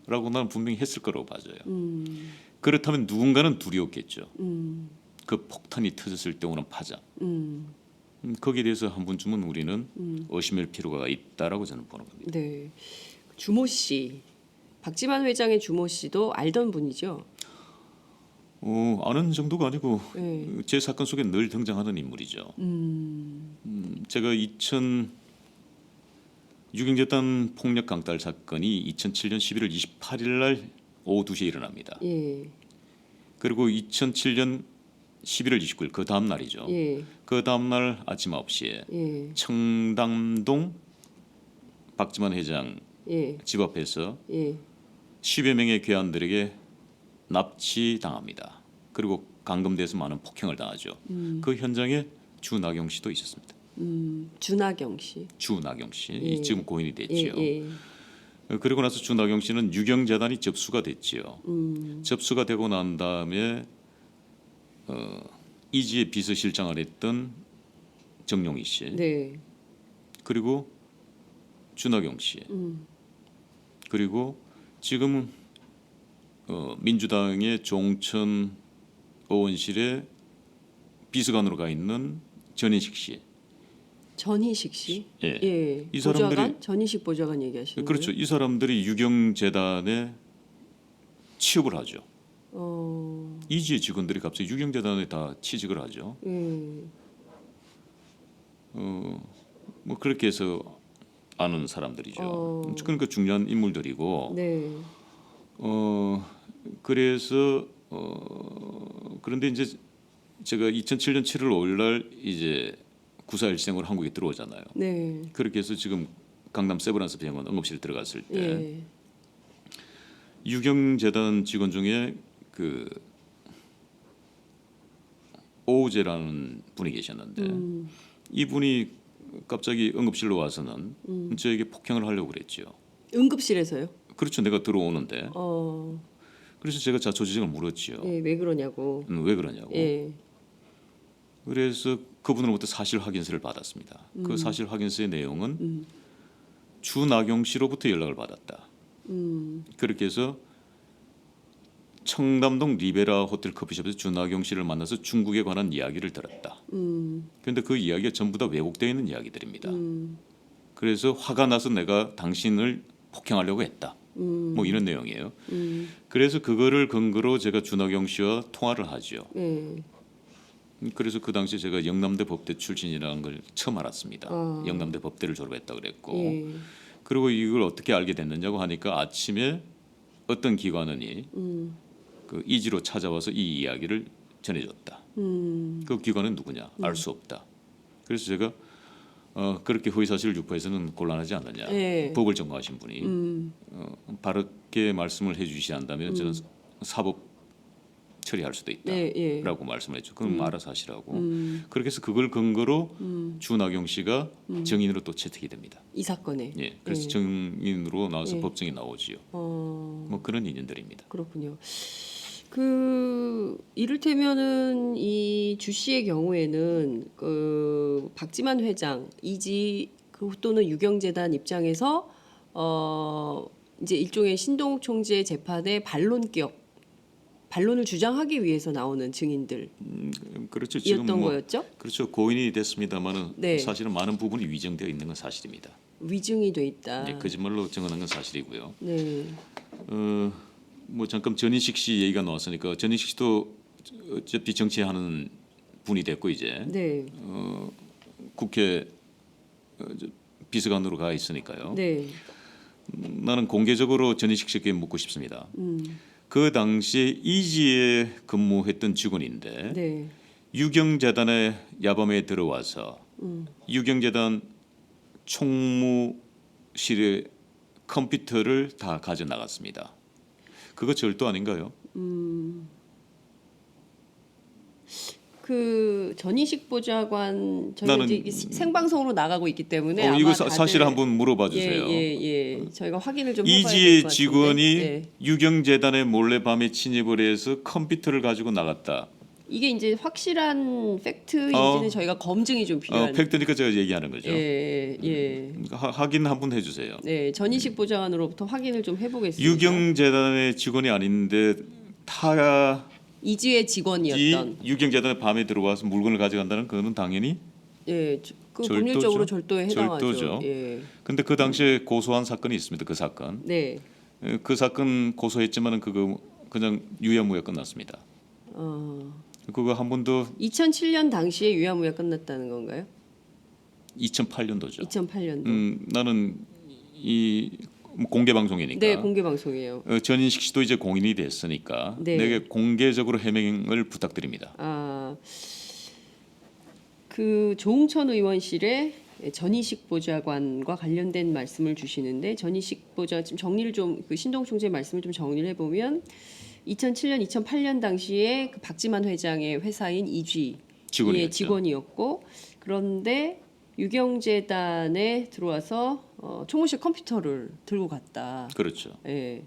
라고 나는 분명히 했을 거라고 봐져요. 그렇다면 누군가는 두려웠겠죠. 그 폭탄이 터졌을 때 오는 파장. 거기에 대해서 한 번쯤은 우리는 의심할 필요가 있다라고 저는 보는 겁니다. 네. 주모 씨, 박지만 회장의 주모 씨도 알던 분이죠. 아는 정도가 아니고 네. 제 사건 속에 늘 등장하는 인물이죠. 제가 6.27 폭력 강탈 사건이 2007년 11월 28일 날 오후 2시에 일어납니다. 예. 그리고 2007년 11월 29일 그 다음 날이죠. 예. 그 다음 날 아침 9시에 예. 청담동 박지만 회장 예. 집 앞에서 예. 10여 명의 괴한들에게 납치당합니다. 그리고 감금돼서 많은 폭행을 당하죠. 그 현장에 주나경 씨도 있었습니다. 주나경 씨. 주나경 씨 예. 지금 고인이 됐지요. 예. 그리고 나서 주나경 씨는 유경재단이 접수가 됐지요. 접수가 되고 난 다음에 이지의 비서실장을 했던 정용희 씨 네. 그리고 주나경 씨 그리고 지금 민주당의 종천 의원실에 비서관으로 가 있는 전인식 씨. 전희식 씨. 예. 예. 이 사람들이- 보좌관? 전희식 보좌관 얘기하시는 그렇죠. 거예요? 이 사람들이 유경재단에 취업을 하죠. 이지의 직원들이 갑자기 유경재단에 다 취직을 하죠. 예. 뭐 그렇게 해서 아는 사람들이죠. 그러니까 중요한 인물들이고. 네. 그래서 그런데 이제 제가 2007년 7월 5일 날 이제 구사일생으로 한국에 들어오잖아요. 네. 그렇게 해서 지금 강남 세브란스 병원 응급실 들어갔을 때 예. 유경재단 직원 중에 그 오우재라는 분이 계셨는데 이분이 갑자기 응급실로 와서는 저에게 폭행을 하려고 그랬죠. 응급실에서요? 그렇죠. 내가 들어오는데 그래서 제가 자초지종을 물었지요. 예, 왜 그러냐고. 왜 그러냐고. 예. 그래서 그분으로부터 사실 확인서를 받았습니다. 그 사실 확인서의 내용은 주나경 씨로부터 연락을 받았다. 그렇게 해서 청담동 리베라 호텔 커피숍에서 주나경 씨를 만나서 중국에 관한 이야기를 들었다. 그런데 그 이야기가 전부 다 왜곡되어 있는 이야기들입니다. 그래서 화가 나서 내가 당신을 폭행하려고 했다. 뭐 이런 내용이에요. 그래서 그거를 근거로 제가 주나경 씨와 통화를 하죠. 예. 그래서 그 당시 제가 영남대 법대 출신이라는 걸 처음 알았습니다. 영남대 법대를 졸업했다 그랬고 예. 그리고 이걸 어떻게 알게 됐느냐고 하니까 아침에 어떤 기관원이 그 이지로 찾아와서 이 이야기를 전해줬다. 그 기관은 누구냐? 알 수 없다. 그래서 제가 그렇게 허위사실을 유포해서는 곤란하지 않느냐. 예. 법을 전공하신 분이 바르게 말씀을 해주시지 않다면 저는 사법 처리할 수도 예, 예. 있다라고 말씀을 했죠. 그럼 알아서 하시라고. 그렇게 해서 그걸 근거로 주나경 씨가 정인으로 또 채택이 됩니다. 이 사건에. 예, 그래서 예. 정인으로 나와서 예. 법정에 나오지요. 어, 뭐 그런 인연들입니다. 그렇군요. 그 이를테면은 이 주 씨의 경우에는 그 박지만 회장 이지 그 또는 유경재단 입장에서 이제 일종의 신동욱 총재 재판의 반론을 주장하기 위해서 나오는 증인들이었던 그렇죠. 지금 뭐 거였죠? 그렇죠. 고인이 됐습니다만은 네. 사실은 많은 부분이 위정되어 있는 건 사실입니다. 위증이 돼 있다. 예, 거짓말로 증언한 건 사실이고요. 네. 뭐 잠깐 전인식 씨 얘기가 나왔으니까 전인식 씨도 어차피 정치하는 분이 됐고 이제 네. 국회 비서관으로 가 있으니까요. 네. 나는 공개적으로 전인식 씨에게 묻고 싶습니다. 그 당시에 이지에 근무했던 직원인데 네. 유경재단의 야밤에 들어와서 유경재단 총무실의 컴퓨터를 다 가져 나갔습니다. 그거 절도 아닌가요? 그 전희식 보좌관 저희가 나는- 이제 이게 생방송으로 나가고 있기 때문에 이거 아마 사실 한번 물어봐 주세요. 예. 저희가 확인을 좀 해봐야 될 이지의 것 같은데. 직원이 예. 유경재단에 몰래 밤에 침입을 해서 컴퓨터를 가지고 나갔다. 이게 이제 확실한 팩트인지는 저희가 검증이 좀 필요한. 팩트니까 제가 얘기하는 거죠. 예. 확인 한번 해주세요. 네, 전희식 보좌관으로부터 확인을 좀 해보겠습니다. 유경재단의 직원이 아닌데 타 이지의 이 직원이었던. 유경재단에 밤에 들어와서 물건을 가져간다는 그거는 당연히. 예, 그 절도죠. 법률적으로 절도에 해당하죠. 절도죠. 예. 근데 그 당시에 고소한 사건이 있습니다. 그 사건. 네. 그 사건 고소했지만은 그거 그냥 유야무야 끝났습니다. 그거 한 번도 2007년 당시에 유야무야 끝났다는 건가요? 2008년도죠. 2008년도. 나는 이 공개 방송이니까. 네, 공개 방송이에요. 전인식 씨도 이제 공인이 됐으니까 네. 내게 공개적으로 해명을 부탁드립니다. 그 조응천 의원실에 전희식 보좌관과 관련된 말씀을 주시는데 전희식 보좌 지금 정리를 좀 그 신동 총재 말씀을 좀 정리를 해보면 2007년, 2008년 당시에 그 박지만 회장의 회사인 이쥐의 직원이었죠. 직원이었고 그런데 유경재단에 들어와서 총무실 컴퓨터를 들고 갔다. 그렇죠. 예.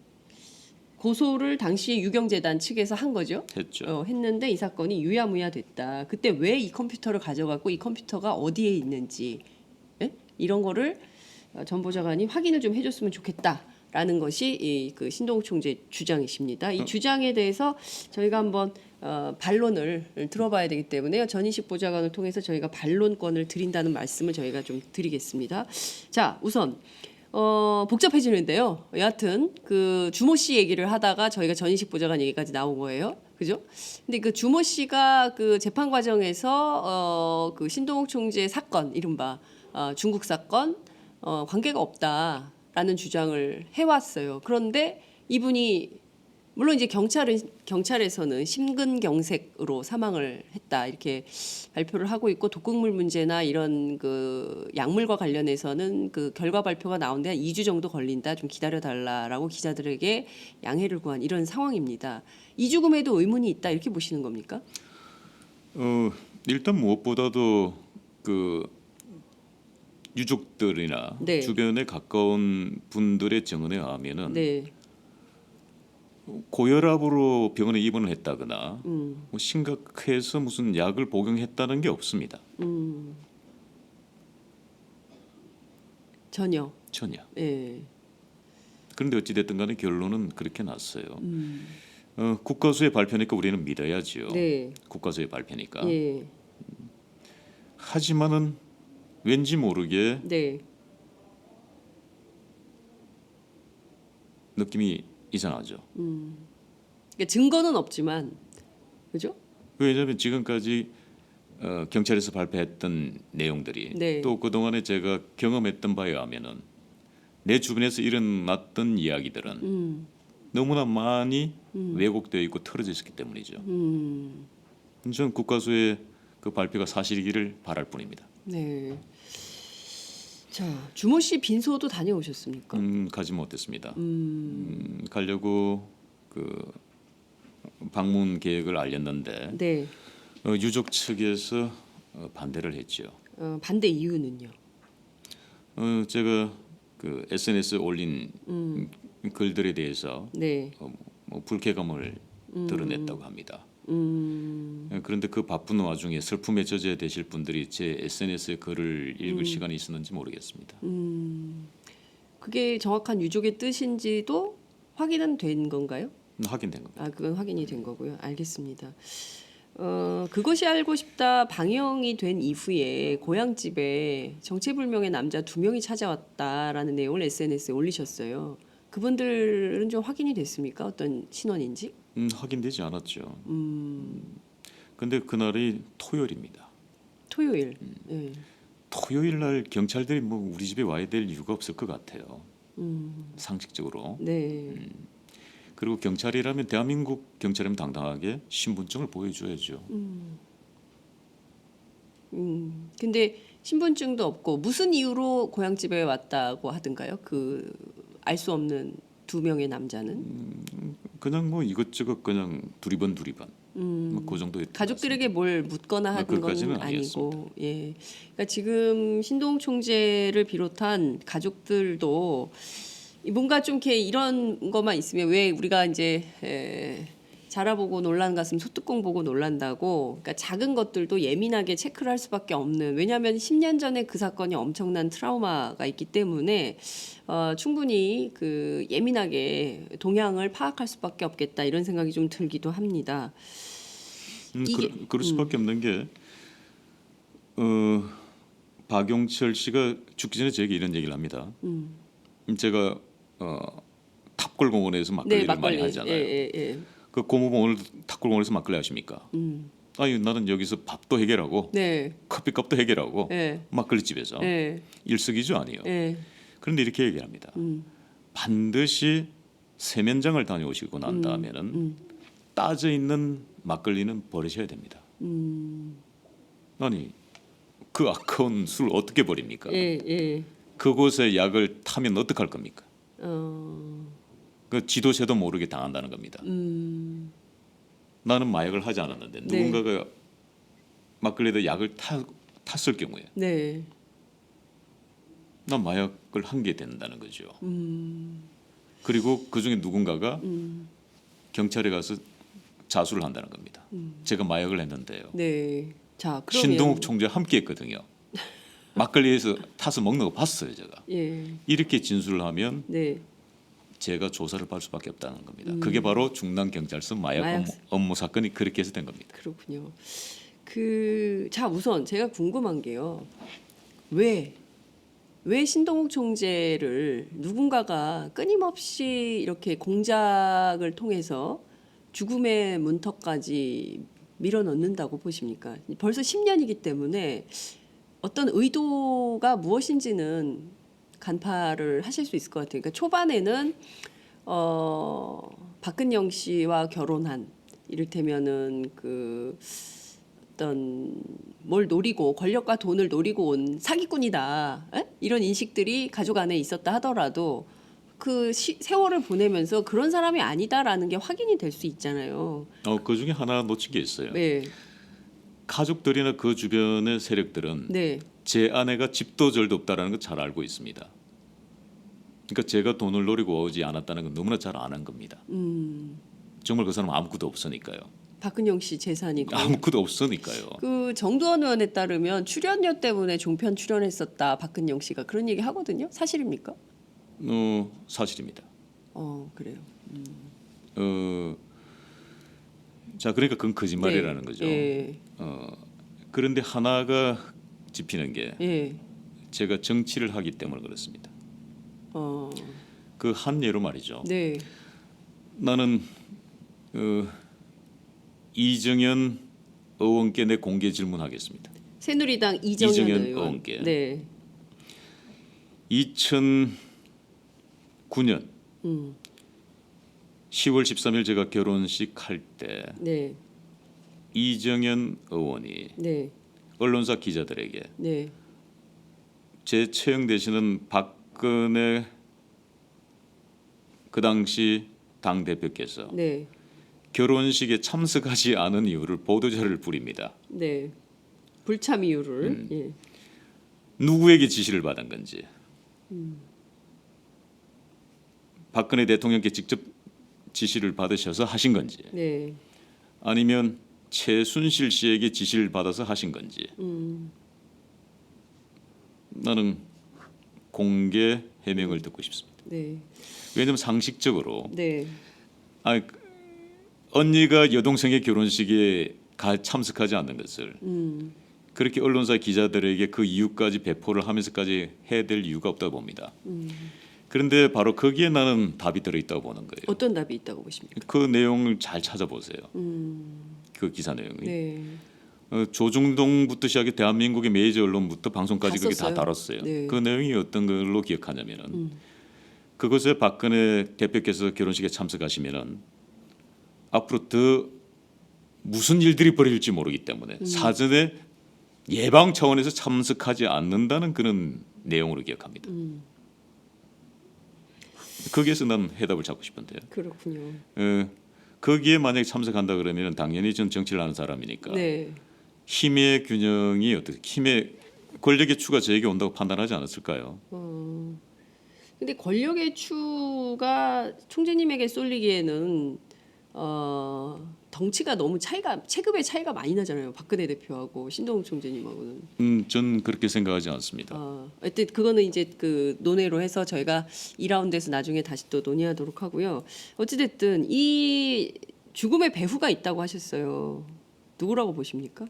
고소를 당시에 유경재단 측에서 한 거죠. 했죠. 했는데 이 사건이 유야무야 됐다. 그때 왜 이 컴퓨터를 가져갔고 이 컴퓨터가 어디에 있는지 이런 거를 전 보좌관이 확인을 좀 해줬으면 좋겠다라는 것이 그 신동욱 총재 주장이십니다. 이 주장에 대해서 저희가 한번 반론을 들어봐야 되기 때문에요. 전인식 보좌관을 통해서 저희가 반론권을 드린다는 말씀을 저희가 좀 드리겠습니다. 자, 우선 복잡해지는데요. 여하튼 그 주모 씨 얘기를 하다가 저희가 전인식 보좌관 얘기까지 나온 거예요. 그죠? 근데 그 주모 씨가 그 재판 과정에서 그 신동욱 총재 사건 이른바 중국 사건 관계가 없다라는 주장을 해왔어요. 그런데 이분이 물론 이제 경찰에서는 심근경색으로 사망을 했다 이렇게 발표를 하고 있고 독극물 문제나 이런 그 약물과 관련해서는 그 결과 발표가 나오는데 한 2주 정도 걸린다 좀 기다려 달라라고 기자들에게 양해를 구한 이런 상황입니다. 이 죽음에도 의문이 있다 이렇게 보시는 겁니까? 일단 무엇보다도 그 유족들이나 네. 주변에 가까운 분들의 증언에 의하면은 네. 고혈압으로 병원에 입원을 했다거나 뭐 심각해서 무슨 약을 복용했다는 게 없습니다. 전혀. 예. 그런데 어찌 됐든 간에 결론은 그렇게 났어요. 국가수의 발표니까 우리는 믿어야지요. 네. 국가수의 발표니까. 예. 하지만은 왠지 모르게 네. 느낌이 이상하죠. 그러니까 증거는 없지만 그죠? 왜냐하면 지금까지 경찰에서 발표했던 내용들이 네. 또 그동안에 제가 경험했던 바에 의하면은 내 주변에서 일어났던 이야기들은 너무나 많이 왜곡되어 있고 틀어져 있었기 때문이죠. 저는 국가수의 그 발표가 사실이기를 바랄 뿐입니다. 네. 자, 주모 씨 빈소도 다녀오셨습니까? 가지 못했습니다. 가려고 그 방문 계획을 알렸는데 네. 유족 측에서 반대를 했죠. 반대 이유는요? 제가 그 SNS에 올린 글들에 대해서 네. 뭐 불쾌감을 드러냈다고 합니다. 그런데 그 바쁜 와중에 슬픔에 젖어 되실 분들이 제 SNS의 글을 읽을 시간이 있었는지 모르겠습니다. 그게 정확한 유족의 뜻인지도 확인은 된 건가요? 확인된 겁니다. 아, 그건 확인이 된 거고요. 알겠습니다. 그것이 알고 싶다 방영이 된 이후에 고향집에 정체불명의 남자 2명이 찾아왔다라는 내용을 SNS에 올리셨어요. 그분들은 좀 확인이 됐습니까? 어떤 신원인지? 확인되지 않았죠. 근데 그날이 토요일입니다. 토요일. 예. 토요일 날 경찰들이 뭐 우리 집에 와야 될 이유가 없을 것 같아요. 상식적으로. 네. 그리고 경찰이라면 대한민국 경찰이면 당당하게 신분증을 보여줘야죠. 근데 신분증도 없고 무슨 이유로 고향집에 왔다고 하던가요? 그 알 수 없는 2명의 남자는 그냥 뭐 이것저것 그냥 두리번 뭐그 정도. 가족들에게 뭘 묻거나 하는 건 그것까지는 아니고, 예. 그러니까 지금 신동욱 총재를 비롯한 가족들도 뭔가 좀 이렇게 이런 것만 있으면 왜 우리가 이제 자라보고 놀란 가슴 소뚜껑 보고 놀란다고, 그러니까 작은 것들도 예민하게 체크를 할 수밖에 없는, 왜냐하면 10년 전에 그 사건이 엄청난 트라우마가 있기 때문에 충분히 그 예민하게 동향을 파악할 수밖에 없겠다 이런 생각이 좀 들기도 합니다. 그럴 수밖에 없는 게 박용철 씨가 죽기 전에 저에게 이런 얘기를 합니다. 제가 탑골공원에서 막걸리를 많이 하잖아요. 예. 그 고모부 오늘 탑골공원에서 막걸리 하십니까? 아니 나는 여기서 밥도 해결하고 네. 커피값도 해결하고 예. 막걸리집에서 예. 일석이조 아니에요. 예. 그런데 이렇게 얘기합니다. 반드시 세면장을 다녀오시고 난 다음에는 따져 있는 막걸리는 버리셔야 됩니다. 아니 그 아까운 술 어떻게 버립니까? 예. 그곳에 약을 타면 어떡할 겁니까? 어. 그 지도새도 모르게 당한다는 겁니다. 나는 마약을 하지 않았는데 네. 누군가가 막걸리에다 약을 탔을 경우에 네. 난 마약을 한 게 된다는 거죠. 그리고 그 중에 누군가가 경찰에 가서 자수를 한다는 겁니다. 제가 마약을 했는데요. 네. 자, 그러면 신동욱 총재 함께했거든요. 막걸리에서 타서 먹는 거 봤어요, 제가. 예. 이렇게 진술을 하면 네. 제가 조사를 받을 수밖에 없다는 겁니다. 그게 바로 중남 경찰서 마약 업무 사건이 그렇게 해서 된 겁니다. 그렇군요. 자, 우선 제가 궁금한 게요. 왜 신동욱 총재를 누군가가 끊임없이 이렇게 공작을 통해서 죽음의 문턱까지 밀어넣는다고 보십니까? 벌써 10년이기 때문에 어떤 의도가 무엇인지는 간파를 하실 수 있을 것 같아요. 그러니까 초반에는 박근영 씨와 결혼한, 이를테면은 그 어떤 뭘 노리고 권력과 돈을 노리고 온 사기꾼이다, 이런 인식들이 가족 안에 있었다 하더라도 그 세월을 보내면서 그런 사람이 아니다라는 게 확인이 될 수 있잖아요. 그 중에 하나 놓친 게 있어요. 네. 가족들이나 그 주변의 세력들은 네. 제 아내가 집도 절도 없다라는 걸 잘 알고 있습니다. 그러니까 제가 돈을 노리고 오지 않았다는 건 너무나 잘 아는 겁니다. 정말 그 사람 아무것도 없으니까요. 박근영 씨 재산이고 아무것도 없으니까요. 그 정두원 의원에 따르면 출연료 때문에 종편 출연했었다 박근영 씨가 그런 얘기 하거든요. 사실입니까? 사실입니다. 그래요. 자, 그러니까 그건 거짓말이라는 네. 거죠. 예. 그런데 하나가 짚히는 게 예. 제가 정치를 하기 때문에 그렇습니다. 그 한 예로 말이죠. 네. 나는 이정현 의원께 내 공개 질문하겠습니다. 새누리당 이정현 의원. 의원께. 네. 2009년 10월 13일 제가 결혼식 할 때 네. 이정현 의원이 네. 언론사 기자들에게 네. 제 처형 되시는 박근혜 그 당시 당 대표께서 네. 결혼식에 참석하지 않은 이유를 보도자료를 뿌립니다. 네. 불참 이유를. 예. 누구에게 지시를 받은 건지. 박근혜 대통령께 직접 지시를 받으셔서 하신 건지 네. 아니면 최순실 씨에게 지시를 받아서 하신 건지 나는 공개 해명을 듣고 싶습니다. 네. 왜냐하면 상식적으로 네. 언니가 여동생의 결혼식에 참석하지 않는 것을 그렇게 언론사 기자들에게 그 이유까지 배포를 하면서까지 해야 될 이유가 없다고 봅니다. 그런데 바로 거기에 나는 답이 들어있다고 보는 거예요. 어떤 답이 있다고 보십니까? 그 내용을 잘 찾아보세요. 그 기사 내용이. 네. 조중동부터 시작해 대한민국의 메이저 언론부터 방송까지 다 그게 다 썼어요? 다뤘어요. 네. 그 내용이 어떤 걸로 기억하냐면은 그것에 박근혜 대표께서 결혼식에 참석하시면은 앞으로 더 무슨 일들이 벌어질지 모르기 때문에 사전에 예방 차원에서 참석하지 않는다는 그런 내용으로 기억합니다. 거기에서 난 해답을 찾고 싶은데요. 그렇군요. 거기에 만약에 참석한다 그러면 당연히 전 정치를 하는 사람이니까 네. 힘의 균형이 어떻게 힘의 권력의 추가 저에게 온다고 판단하지 않았을까요? 근데 권력의 추가 총재님에게 쏠리기에는 덩치가 너무 체급의 차이가 많이 나잖아요. 박근혜 대표하고 신동욱 총재님하고는. 전 그렇게 생각하지 않습니다. 하여튼 그거는 이제 그 논의로 해서 저희가 2라운드에서 나중에 다시 또 논의하도록 하고요. 어찌됐든 이 죽음의 배후가 있다고 하셨어요. 누구라고 보십니까?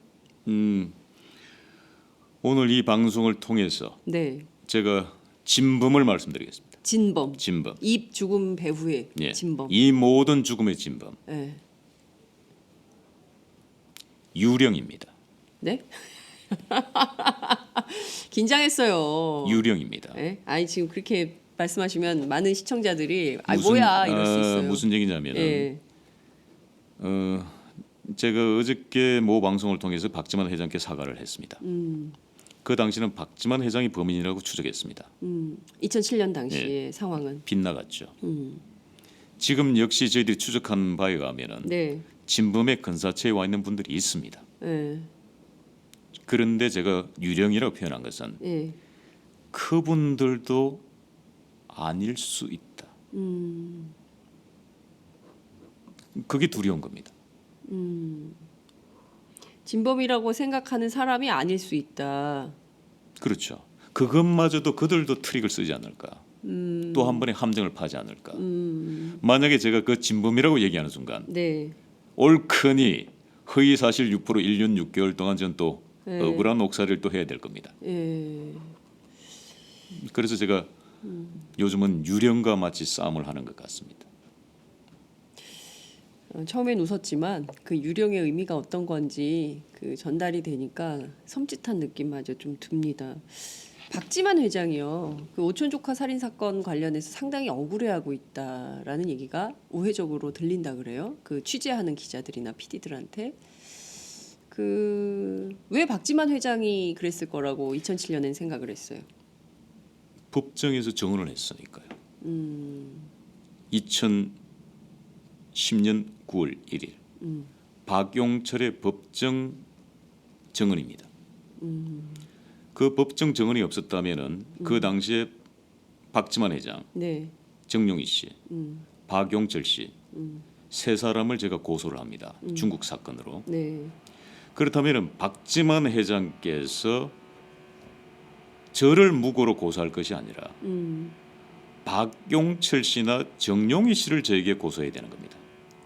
오늘 이 방송을 통해서 네. 제가 진범을 말씀드리겠습니다. 진범. 진범. 이 죽음 배후의 예. 진범. 이 모든 죽음의 진범. 네. 유령입니다. 네? 긴장했어요. 유령입니다. 네? 아니 지금 그렇게 말씀하시면 많은 시청자들이 뭐야 이럴 수 있어요. 무슨 얘기냐면은 예. 제가 어저께 모 방송을 통해서 박지만 회장께 사과를 했습니다. 그 당시는 박지만 회장이 범인이라고 추정했습니다. 2007년 당시의 예. 상황은 빗나갔죠. 지금 역시 저희들이 추적한 바에 의하면은 네. 진범의 근사체에 와 있는 분들이 있습니다. 예. 그런데 제가 유령이라고 표현한 것은 예. 그분들도 아닐 수 있다. 그게 두려운 겁니다. 진범이라고 생각하는 사람이 아닐 수 있다. 그렇죠. 그것마저도 그들도 트릭을 쓰지 않을까. 또 한 번에 함정을 파지 않을까. 만약에 제가 그 진범이라고 얘기하는 순간 네. 옳거니 허위 사실 유포로 1년 6개월 동안 전 또 네. 억울한 옥살이를 또 해야 될 겁니다. 예. 그래서 제가 요즘은 유령과 마치 싸움을 하는 것 같습니다. 처음엔 웃었지만 그 유령의 의미가 어떤 건지 그 전달이 되니까 섬찟한 느낌마저 좀 듭니다. 박지만 회장이요. 그 오촌 조카 살인 사건 관련해서 상당히 억울해하고 있다라는 얘기가 우회적으로 들린다 그래요. 그 취재하는 기자들이나 PD들한테 그 왜 박지만 회장이 그랬을 거라고 2007년엔 생각을 했어요. 법정에서 증언을 했으니까요. 2010년 9월 1일 박용철의 법정 증언입니다. 그 법정 증언이 없었다면은 그 당시에 박지만 회장, 네. 정용희 씨, 박용철 씨 세 사람을 제가 고소를 합니다. 중국 사건으로. 네. 그렇다면은 박지만 회장께서 저를 무고로 고소할 것이 아니라 박용철 씨나 정용희 씨를 저에게 고소해야 되는 겁니다.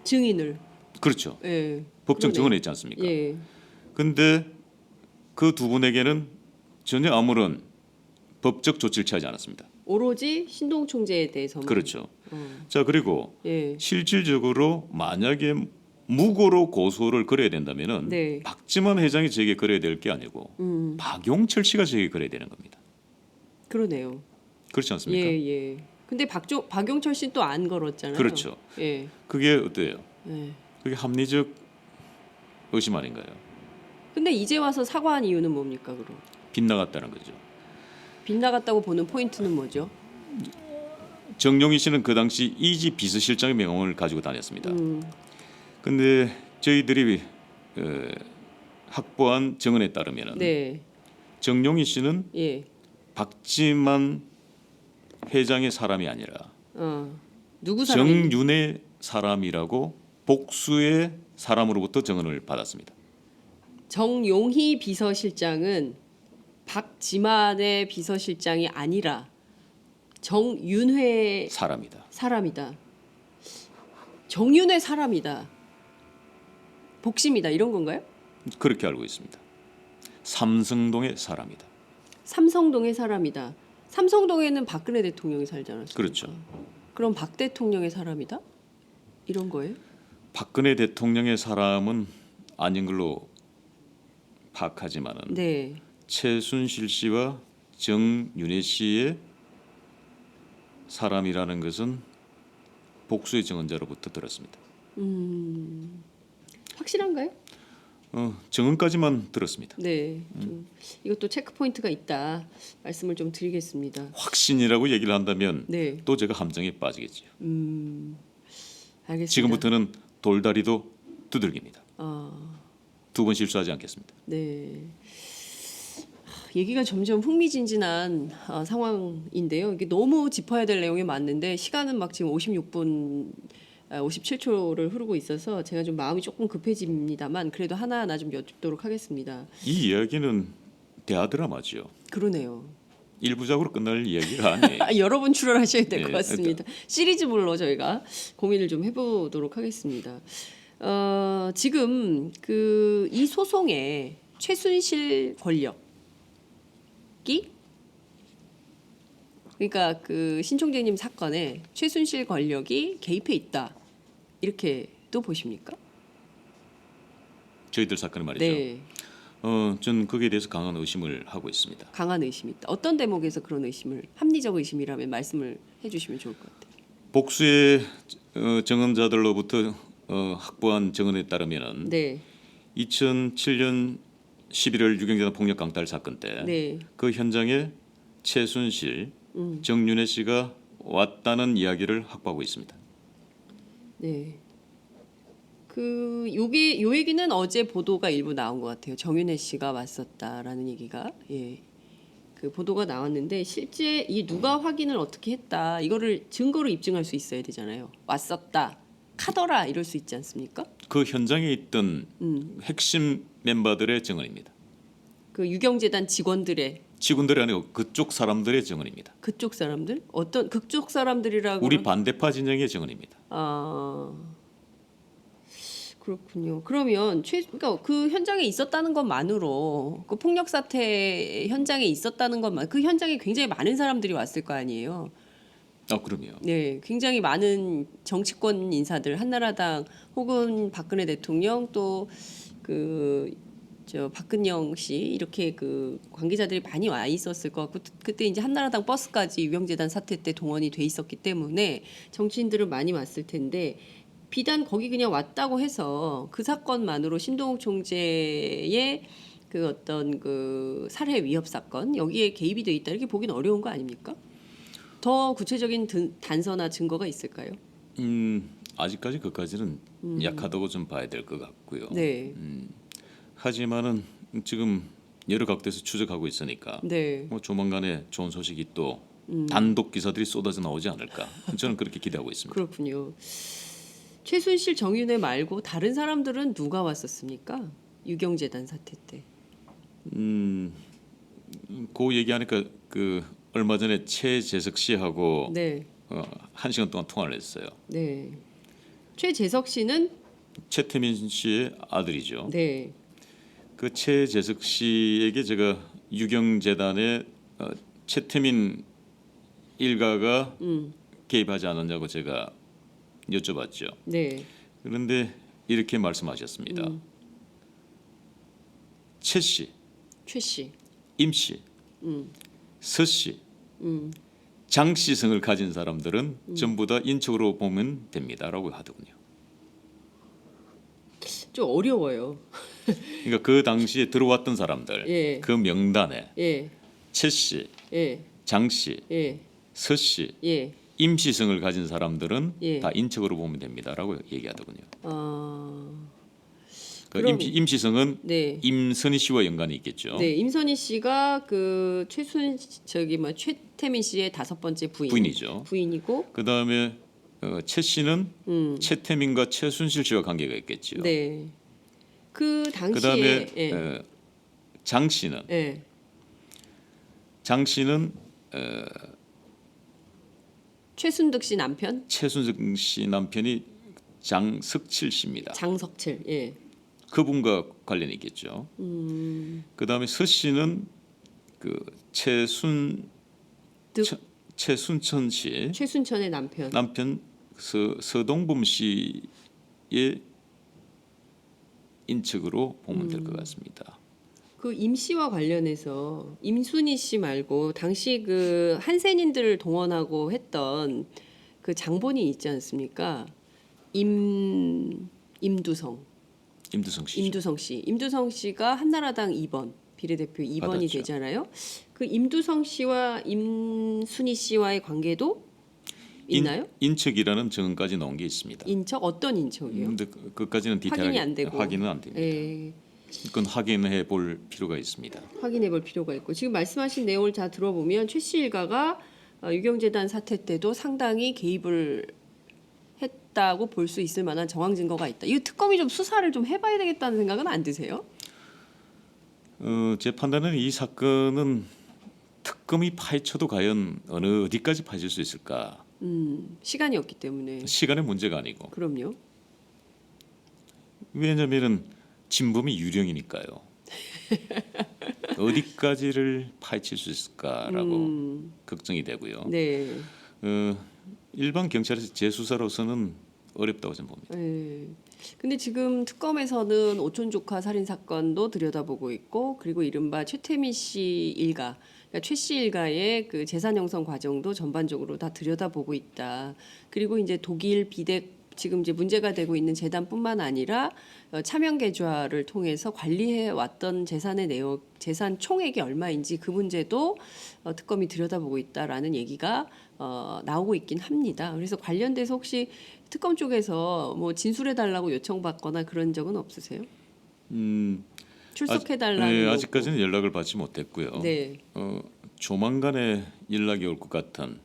증인을. 그렇죠. 예. 법정 그러네요. 증언했지 않습니까? 예. 근데 그 두 분에게는 전혀 아무런 법적 조치를 취하지 않았습니다. 오로지 신동 총재에 대해서만. 그렇죠. 자, 그리고 예. 실질적으로 만약에 무고로 고소를 걸어야 된다면은 네. 박지만 회장이 저에게 걸어야 될 게 아니고 박용철 씨가 저에게 걸어야 되는 겁니다. 그러네요. 그렇지 않습니까? 예, 예. 근데 박용철 씨는 또 안 걸었잖아요. 그렇죠. 예. 그게 어때요? 예. 그게 합리적 의심 아닌가요? 근데 이제 와서 사과한 이유는 뭡니까, 그럼? 빗나갔다는 거죠. 빗나갔다고 보는 포인트는 뭐죠? 정용희 씨는 그 당시 이지 비서실장의 명함을 가지고 다녔습니다. 근데 저희들이 확보한 증언에 따르면 네. 정용희 씨는 예. 박지만 회장의 사람이 아니라 누구 사람이? 정윤의 사람이라고 복수의 사람으로부터 증언을 받았습니다. 정용희 비서실장은 박지만의 비서실장이 아니라 정윤회 사람이다. 사람이다. 정윤회 사람이다. 복심이다. 이런 건가요? 그렇게 알고 있습니다. 삼성동의 사람이다. 삼성동의 사람이다. 삼성동에는 박근혜 대통령이 살지 않았습니까? 그렇죠. 그럼 박 대통령의 사람이다? 이런 거예요? 박근혜 대통령의 사람은 아닌 걸로 파악하지만은 네. 최순실 씨와 정윤혜 씨의 사람이라는 것은 복수의 증언자로부터 들었습니다. 확실한가요? 증언까지만 들었습니다. 네. 좀 이것도 체크 포인트가 있다. 말씀을 좀 드리겠습니다. 확신이라고 얘기를 한다면 네. 또 제가 함정에 빠지겠지요. 알겠습니다. 지금부터는 돌다리도 두들깁니다. 아, 두 번 실수하지 않겠습니다. 네. 얘기가 점점 흥미진진한 상황인데요. 이게 너무 짚어야 될 내용이 많은데 시간은 막 지금 56분 57초를 흐르고 있어서 제가 좀 마음이 조금 급해집니다만 그래도 하나하나 좀 여쭙도록 하겠습니다. 이 이야기는 대하 드라마죠. 그러네요. 1부작으로 끝날 이야기가 아니에요. 여러 번 출연하셔야 될 것 네, 같습니다. 시리즈물로 저희가 고민을 좀 해보도록 하겠습니다. 지금 그 이 소송에 최순실 권력이 그러니까 그 신총재님 사건에 최순실 권력이 개입해 있다 이렇게 또 보십니까? 저희들 사건은 말이죠. 네, 전 거기에 대해서 강한 의심을 하고 있습니다. 강한 의심이 있다. 어떤 대목에서 그런 의심을 합리적 의심이라면 말씀을 해주시면 좋을 것 같아요. 복수의 증언자들로부터 확보한 증언에 따르면은 네, 2007년 11월 유경재단 폭력 강탈 사건 때 그 네, 현장에 최순실, 정윤혜 씨가 왔다는 이야기를 확보하고 있습니다. 네. 그 요게 요 얘기는 어제 보도가 일부 나온 것 같아요. 정윤혜 씨가 왔었다라는 얘기가 그 보도가 나왔는데 실제 이 누가 확인을 어떻게 했다 이거를 증거로 입증할 수 있어야 되잖아요. 왔었다, 카더라 이럴 수 있지 않습니까? 그 현장에 있던 핵심 멤버들의 증언입니다. 그 유경재단 직원들이 아니고 그쪽 사람들의 증언입니다. 그쪽 사람들 어떤 그쪽 사람들이라고 우리 반대파 진영의 증언입니다. 그렇군요. 그러면 그러니까 그 현장에 있었다는 것만으로 그 폭력 사태 현장에 있었다는 것만 그 현장에 굉장히 많은 사람들이 왔을 거 아니에요. 그럼요. 네, 굉장히 많은 정치권 인사들 한나라당 혹은 박근혜 대통령 또 그 박근영 씨 이렇게 그 관계자들이 많이 와 있었을 것 같고 그때 이제 한나라당 버스까지 유경재단 사태 때 동원이 돼 있었기 때문에 정치인들은 많이 왔을 텐데 비단 거기 그냥 왔다고 해서 그 사건만으로 신동욱 총재의 그 어떤 그 살해 위협 사건 여기에 개입이 돼 있다 이렇게 보기는 어려운 거 아닙니까? 더 구체적인 단서나 증거가 있을까요? 아직까지 그까지는 약하다고 좀 봐야 될 것 같고요. 네, 하지만은 지금 여러 각도에서 추적하고 있으니까 네. 뭐 조만간에 좋은 소식이 또 단독 기사들이 쏟아져 나오지 않을까 저는 그렇게 기대하고 있습니다. 그렇군요. 최순실 정윤회 말고 다른 사람들은 누가 왔었습니까? 유경재단 사태 때. 그 얘기하니까 그 얼마 전에 최재석 씨하고 네, 1시간 동안 통화를 했어요. 네. 최재석 씨는 최태민 씨의 아들이죠. 네, 그 최재석 씨에게 제가 유경재단의 최태민 일가가 개입하지 않았냐고 제가 여쭤봤죠. 네, 그런데 이렇게 말씀하셨습니다. 최 씨, 최 씨. 임 씨, 서 씨, 장 씨 성을 가진 사람들은 전부 다 인척으로 보면 됩니다라고 하더군요. 좀 어려워요. 그러니까 그 당시에 들어왔던 사람들 예. 그 명단에 예, 최 씨, 예, 장 씨, 예, 서 씨, 예. 임 씨 성을 가진 사람들은 예. 다 인척으로 보면 됩니다라고 얘기하더군요. 그 그럼- 임 씨성은 네. 임선희 씨와 연관이 있겠죠. 네, 임선희 씨가 그 최태민 씨의 5번째 부인이죠. 부인이고 그 다음에 최 씨는 최태민과 최순실 씨와 관계가 있겠죠. 네. 그 당시에 그다음에 예. 장 씨는 예. 장 씨는 최순득 씨 남편 최순실 씨 남편이 장석칠 씨입니다. 장석칠. 예. 그분과 관련이 있겠죠. 그다음에 서 씨는 그 득. 최순천 씨 최순천의 남편. 남편 서동범 씨의 인척으로 보면 될 것 같습니다. 그 임 씨와 관련해서 임순희 씨 말고 당시 그 한센인들을 동원하고 했던 그 장본인이 있지 않습니까? 임두성 씨죠. 임두성 씨가 한나라당 2번 비례대표 2번이 받았죠. 되잖아요. 그 임두성 씨와 임순희 씨와의 관계도 있나요? 인척이라는 증언까지 나온 게 있습니다. 인척 어떤 인척이요? 근데 그까지는 확인이 안 되고. 확인은 안 됩니다. 예. 그건 확인해 볼 필요가 있습니다. 확인해 볼 필요가 있고 지금 말씀하신 내용을 다 들어보면 최 씨 일가가 유경재단 사태 때도 상당히 개입을 했다고 볼 수 있을 만한 정황 증거가 있다. 이 특검이 좀 수사를 좀 해봐야 되겠다는 생각은 안 드세요? 제 판단은 이 사건은 특검이 파헤쳐도 과연 어디까지 파헤칠 수 있을까? 시간이 없기 때문에. 시간의 문제가 아니고. 그럼요. 왜냐면은 진범이 유령이니까요. 어디까지를 파헤칠 수 있을까라고 걱정이 되고요. 네. 일반 경찰에서 재수사로서는 어렵다고 저는 봅니다. 네. 근데 지금 특검에서는 오촌 조카 살인 사건도 들여다보고 있고 그리고 이른바 최태민 씨 일가, 그러니까 최 씨 일가의 그 재산 형성 과정도 전반적으로 다 들여다보고 있다. 그리고 이제 독일 비대 지금 이제 문제가 되고 있는 재단뿐만 아니라 차명 계좌를 통해서 관리해 왔던 재산의 내용, 재산 총액이 얼마인지 그 문제도 특검이 들여다보고 있다라는 얘기가 나오고 있긴 합니다. 그래서 관련돼서 혹시 특검 쪽에서 뭐 진술해 달라고 요청받거나 그런 적은 없으세요? 출석해 달라는 아직까지는 연락을 받지 못했고요. 네. 조만간에 연락이 올 것 같은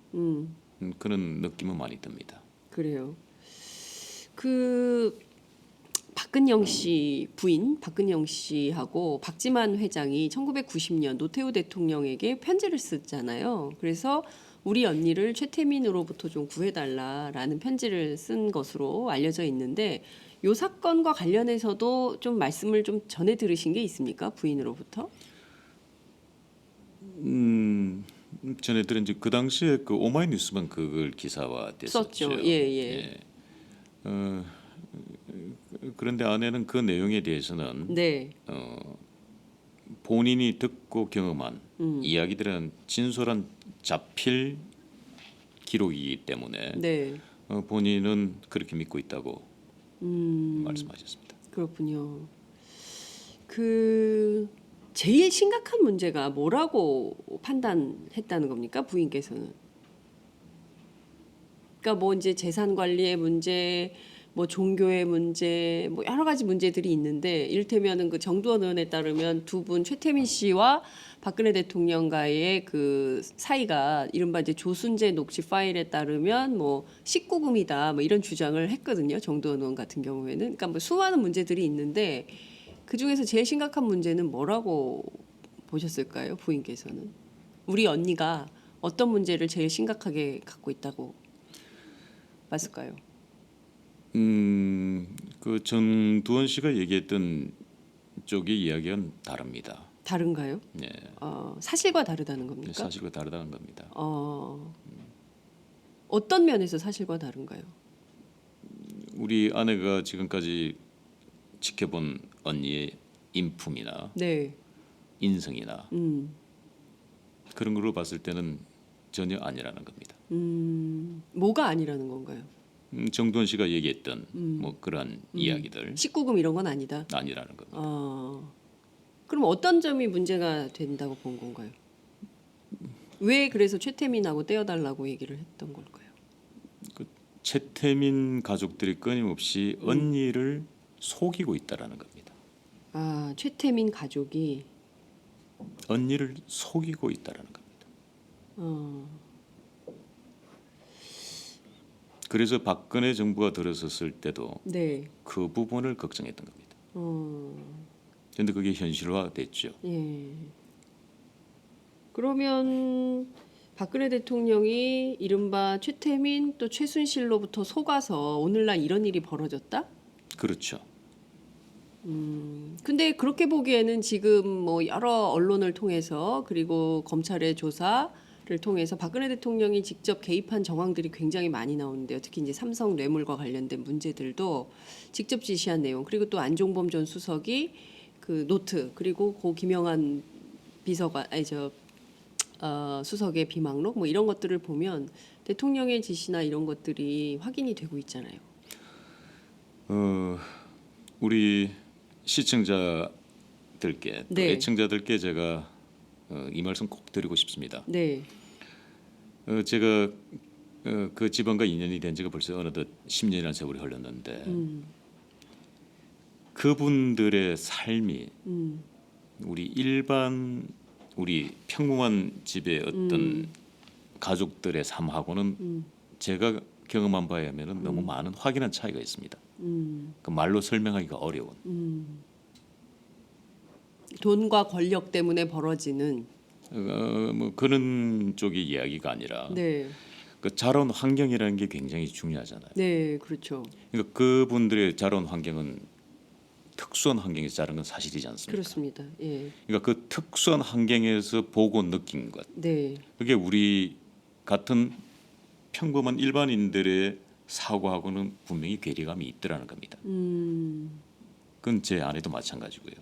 그런 느낌은 많이 듭니다. 그래요. 그 박근영 씨 부인 박근영 씨하고 박지만 회장이 1990년 노태우 대통령에게 편지를 썼잖아요. 그래서 우리 언니를 최태민으로부터 좀 구해달라라는 편지를 쓴 것으로 알려져 있는데 이 사건과 관련해서도 좀 말씀을 좀 전해 들으신 게 있습니까? 부인으로부터? 전에 들은 그 당시에 그 오마이뉴스만 그걸 기사화됐었죠. 썼죠. 예. 그런데 아내는 그 내용에 대해서는 네. 본인이 듣고 경험한 이야기들은 진솔한 자필 기록이기 때문에 네. 본인은 그렇게 믿고 있다고 말씀하셨습니다. 그렇군요. 그 제일 심각한 문제가 뭐라고 판단했다는 겁니까? 부인께서는. 그러니까 뭐 이제 재산 관리의 문제, 뭐 종교의 문제, 뭐 여러 가지 문제들이 있는데 이를테면은 그 정두원 의원에 따르면 두 분 최태민 씨와 박근혜 대통령과의 그 사이가 이른바 이제 조순재 녹취 파일에 따르면 뭐 19금이다 뭐 이런 주장을 했거든요. 정두원 의원 같은 경우에는. 그러니까 뭐 수많은 문제들이 있는데 그 중에서 제일 심각한 문제는 뭐라고 보셨을까요? 부인께서는. 우리 언니가 어떤 문제를 제일 심각하게 갖고 있다고 봤을까요? 그 정두원 씨가 얘기했던 쪽의 이야기는 다릅니다. 다른가요? 네, 사실과 다르다는 겁니까? 사실과 다르다는 겁니다. 어떤 면에서 사실과 다른가요? 우리 아내가 지금까지 지켜본 언니의 인품이나 네. 인성이나 그런 걸로 봤을 때는 전혀 아니라는 겁니다. 뭐가 아니라는 건가요? 정두원 씨가 얘기했던 뭐 그런 이야기들 19금 이런 건 아니다. 아니라는 겁니다. 그럼 어떤 점이 문제가 된다고 본 건가요? 왜 그래서 최태민하고 떼어달라고 얘기를 했던 걸까요? 최태민 가족들이 끊임없이 언니를 속이고 있다라는 겁니다. 최태민 가족이 언니를 속이고 있다라는 겁니다. 그래서 박근혜 정부가 들어섰을 때도 네. 그 부분을 걱정했던 겁니다. 어, 그런데 그게 현실화됐죠. 예. 그러면 박근혜 대통령이 이른바 최태민 또 최순실로부터 속아서 오늘날 이런 일이 벌어졌다? 그렇죠. 근데 그렇게 보기에는 지금 뭐 여러 언론을 통해서 그리고 검찰의 조사를 통해서 박근혜 대통령이 직접 개입한 정황들이 굉장히 많이 나오는데요. 특히 이제 삼성 뇌물과 관련된 문제들도 직접 지시한 내용, 그리고 또 안종범 전 수석이 그 노트, 그리고 고 김영한 비서관, 수석의 비망록 뭐 이런 것들을 보면 대통령의 지시나 이런 것들이 확인이 되고 있잖아요. 우리 시청자들께 또 네. 애청자들께 제가 이 말씀 꼭 드리고 싶습니다. 네, 제가 그 지방과 인연이 된 지가 벌써 어느덧 10년이라는 세월이 흘렀는데 그분들의 삶이 우리 평범한 집의 어떤 가족들의 삶하고는 제가 경험한 바에 하면은 너무 많은 확연한 차이가 있습니다. 그 말로 설명하기가 어려운. 돈과 권력 때문에 벌어지는. 뭐 그런 쪽의 이야기가 아니라 네, 그 자라온 환경이라는 게 굉장히 중요하잖아요. 네, 그렇죠. 그러니까 그분들의 자라온 환경은 특수한 환경에서 자란 건 사실이지 않습니까? 그렇습니다. 예, 그러니까 그 특수한 환경에서 보고 느낀 것, 네, 그게 우리 같은 평범한 일반인들의 사고하고는 분명히 괴리감이 있더라는 겁니다. 그건 제 아내도 마찬가지고요.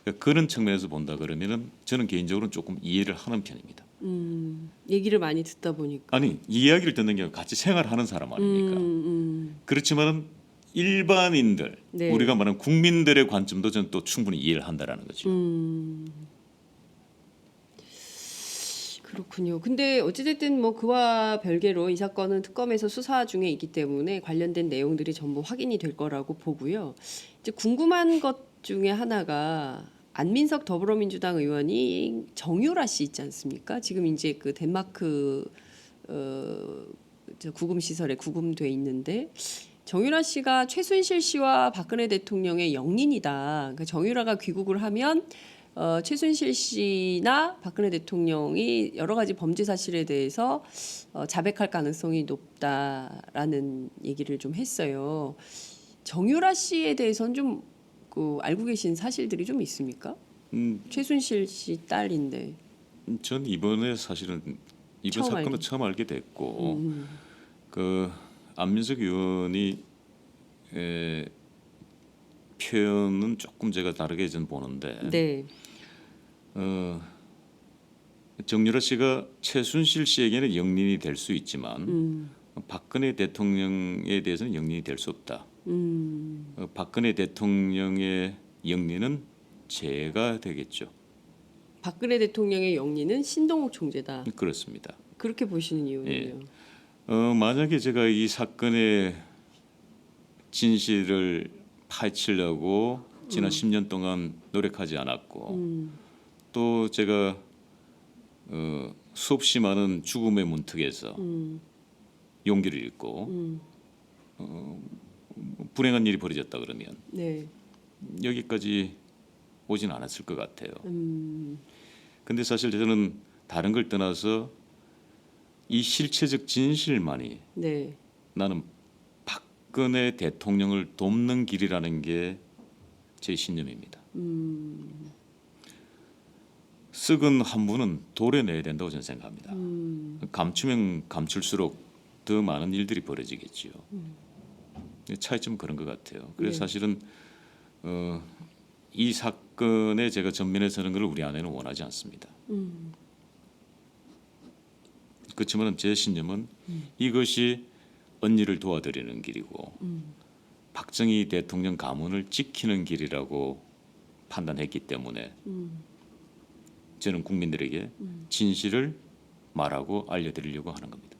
그러니까 그런 측면에서 본다 그러면은 저는 개인적으로는 조금 이해를 하는 편입니다. 얘기를 많이 듣다 보니까. 아니 이야기를 듣는 게 아니라 같이 생활하는 사람 아닙니까? 그렇지만은 일반인들 네. 우리가 말하는 국민들의 관점도 저는 또 충분히 이해를 한다라는 거죠. 그렇군요. 근데 어찌됐든 뭐 그와 별개로 이 사건은 특검에서 수사 중에 있기 때문에 관련된 내용들이 전부 확인이 될 거라고 보고요. 이제 궁금한 것 중에 하나가 안민석 더불어민주당 의원이 정유라 씨 있지 않습니까? 지금 이제 그 덴마크 저 구금 시설에 구금돼 있는데 정유라 씨가 최순실 씨와 박근혜 대통령의 영린이다. 그러니까 정유라가 귀국을 하면 최순실 씨나 박근혜 대통령이 여러 가지 범죄 사실에 대해서 자백할 가능성이 높다라는 얘기를 좀 했어요. 정유라 씨에 대해서는 좀 알고 계신 사실들이 좀 있습니까? 최순실 씨 딸인데. 전 이번에 사실은 이번 처음 사건은 알게. 처음 알게 됐고 그 안민석 의원이 표현은 조금 제가 다르게 좀 보는데 네. 정유라 씨가 최순실 씨에게는 영린이 될 수 있지만 박근혜 대통령에 대해서는 영린이 될 수 없다. 박근혜 대통령의 영린은 제가 되겠죠. 박근혜 대통령의 영리는 신동욱 총재다. 그렇습니다. 그렇게 보시는 이유는요? 예. 만약에 제가 이 사건의 진실을 파헤치려고 지난 10년 동안 노력하지 않았고 또 제가 수없이 많은 죽음의 문턱에서 용기를 잃고 불행한 일이 벌어졌다 그러면 네. 여기까지 오진 않았을 것 같아요. 근데 사실 저는 다른 걸 떠나서 이 실체적 진실만이 네. 나는 박근혜 대통령을 돕는 길이라는 게 제 신념입니다. 썩은 한 분은 도려내야 된다고 저는 생각합니다. 감추면 감출수록 더 많은 일들이 벌어지겠지요. 차이점은 그런 것 같아요. 그래서 네. 사실은 이 사건에 제가 전면에 서는 걸 우리 아내는 원하지 않습니다. 그렇지만 제 신념은 이것이 언니를 도와드리는 길이고 박정희 대통령 가문을 지키는 길이라고 판단했기 때문에 저는 국민들에게 진실을 말하고 알려드리려고 하는 겁니다.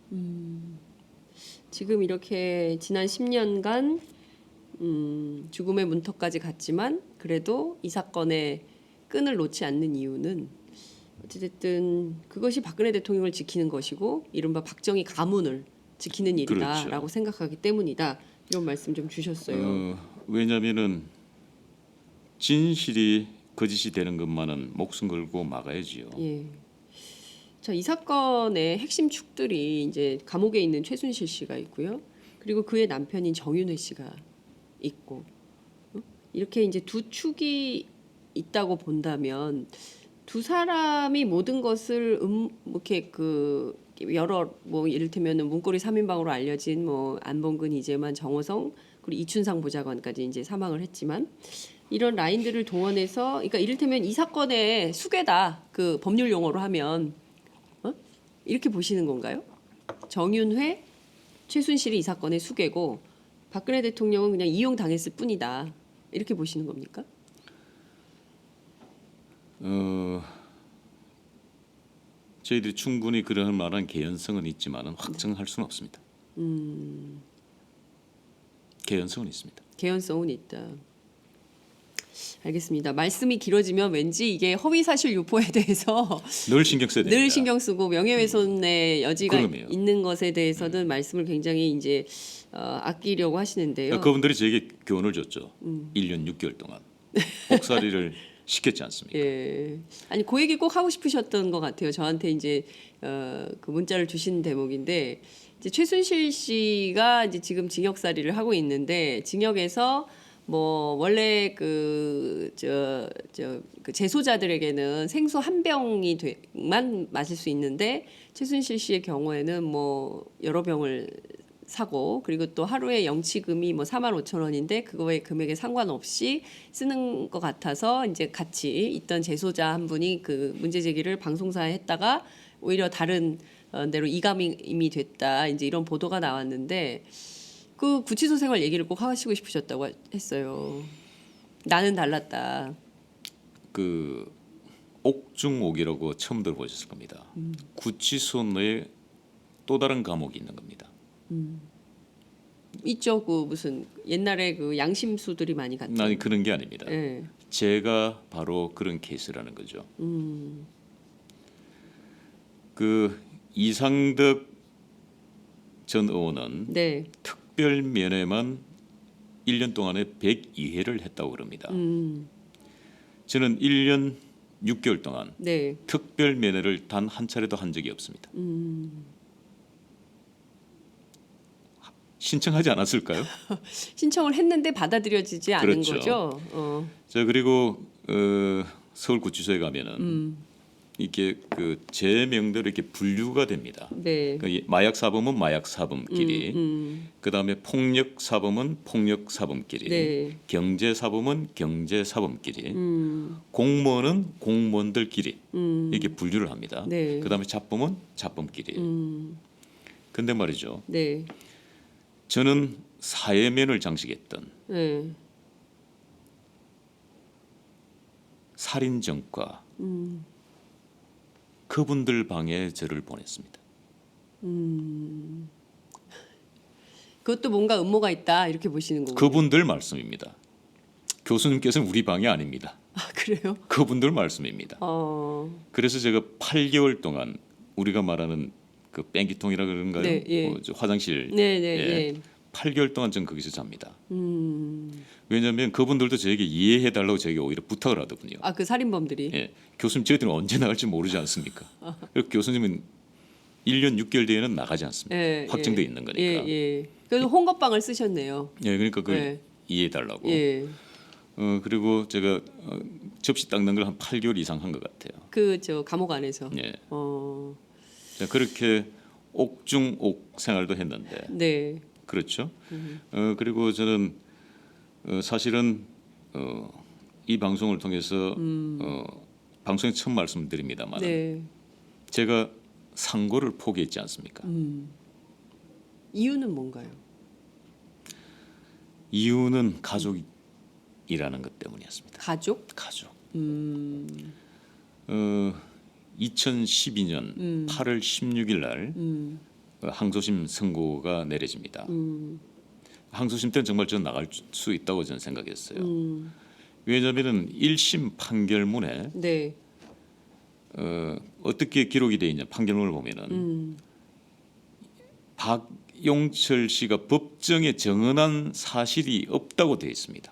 지금 이렇게 지난 10년간 죽음의 문턱까지 갔지만 그래도 이 사건의 끈을 놓지 않는 이유는 어찌됐든 그것이 박근혜 대통령을 지키는 것이고 이른바 박정희 가문을 지키는 일이다라고 그렇죠. 생각하기 때문이다. 이런 말씀 좀 주셨어요. 왜냐하면은 진실이 거짓이 되는 것만은 목숨 걸고 막아야지요. 예. 자, 이 사건의 핵심 축들이 이제 감옥에 있는 최순실 씨가 있고요. 그리고 그의 남편인 정윤회 씨가 있고 이렇게 이제 두 축이 있다고 본다면 두 사람이 모든 것을 이렇게 그 여러 뭐 이를테면은 문고리 3인방으로 알려진 뭐 안봉근, 이재만, 정호성 그리고 이춘상 보좌관까지 이제 사망을 했지만 이런 라인들을 동원해서 그러니까 이를테면 이 사건의 수괴다 그 법률 용어로 하면 이렇게 보시는 건가요? 정윤회, 최순실이 이 사건의 수괴고 박근혜 대통령은 그냥 이용당했을 뿐이다. 이렇게 보시는 겁니까? 저희들이 충분히 그럴 만한 개연성은 있지만은 확정할 수는 없습니다. 개연성은 있습니다. 개연성은 있다. 알겠습니다. 말씀이 길어지면 왠지 이게 허위 사실 유포에 대해서 늘 신경 써야 됩니다. 늘 신경 쓰고 명예훼손의 여지가 그럼요. 있는 것에 대해서는 말씀을 굉장히 이제 아끼려고 하시는데요. 그분들이 저에게 교훈을 줬죠. 1년 6개월 동안 복사리를 시켰지 않습니까? 예. 아니 그 얘기 꼭 하고 싶으셨던 것 같아요. 저한테 이제 그 문자를 주신 대목인데 이제 최순실 씨가 이제 지금 징역살이를 하고 있는데 징역에서 뭐 원래 그 재소자들에게는 생수 한 병만 마실 수 있는데 최순실 씨의 경우에는 뭐 여러 병을 사고 그리고 또 하루에 영치금이 뭐 45,000원인데 그거의 금액에 상관없이 쓰는 것 같아서 이제 같이 있던 재소자 한 분이 그 문제 제기를 방송사에 했다가 오히려 다른 데로 이감이 됐다 이제 이런 보도가 나왔는데 그 구치소 생활 얘기를 꼭 하시고 싶으셨다고 했어요. 나는 달랐다. 그 옥중옥이라고 처음 들어보셨을 겁니다. 구치소 내에 또 다른 감옥이 있는 겁니다. 있죠. 그 무슨 옛날에 그 양심수들이 많이 갔던. 아니 그런 게 아닙니다. 예. 제가 바로 그런 케이스라는 거죠. 그 이상덕 전 의원은 네. 특별 면회만 1년 동안에 102회를 했다고 그럽니다. 저는 1년 6개월 동안 네. 특별 면회를 단 한 차례도 한 적이 없습니다. 신청하지 않았을까요? 신청을 했는데 받아들여지지 않은 그렇죠. 거죠. 자 그리고 서울구치소에 가면은 이게 그 제 명대로 이렇게 분류가 됩니다. 네. 그러니까 마약 사범은 마약 사범끼리, 그 다음에 폭력 사범은 폭력 사범끼리, 네. 경제 사범은 경제 사범끼리, 공무원은 공무원들끼리 이렇게 분류를 합니다. 네. 그 다음에 잡범은 잡범끼리. 근데 말이죠. 네. 저는 사회면을 장식했던 네. 살인정과 그분들 방에 저를 보냈습니다. 그것도 뭔가 음모가 있다 이렇게 보시는 거고. 그분들 말씀입니다. 교수님께서는 우리 방이 아닙니다. 아, 그래요? 그분들 말씀입니다. 그래서 제가 8개월 동안 우리가 말하는 그 뺑기통이라 그런가요? 네, 예. 저 화장실. 네, 네, 예. 예. 8개월 동안 전 거기서 잡니다. 왜냐하면 그분들도 저에게 이해해 달라고 저에게 오히려 부탁을 하더군요. 아, 그 살인범들이. 예. 교수님 저희들은 언제 나갈지 모르지 않습니까? 그리고 교수님은 1년 6개월 뒤에는 나가지 않습니다. 예, 확정돼 예. 있는 거니까. 예, 예. 그래서 홍거방을 쓰셨네요. 예, 그러니까 그걸 예. 이해해 달라고. 예. 그리고 제가 접시 닦는 걸 한 8개월 이상 한 것 같아요. 그 저 감옥 안에서. 예. 어. 자, 그렇게 옥중옥 생활도 했는데 네. 그렇죠. 그리고 저는 사실은 이 방송을 통해서 방송에 처음 말씀드립니다만 네. 제가 상고를 포기했지 않습니까? 이유는 뭔가요? 이유는 가족이라는 것 때문이었습니다. 가족? 가족. 2012년 8월 16일 날 항소심 선고가 내려집니다. 항소심 때는 정말 저는 나갈 수 있다고 저는 생각했어요. 왜냐하면 1심 판결문에 네. 어떻게 기록이 되어 있냐 판결문을 보면은 용철 씨가 법정에 증언한 사실이 없다고 되어 있습니다.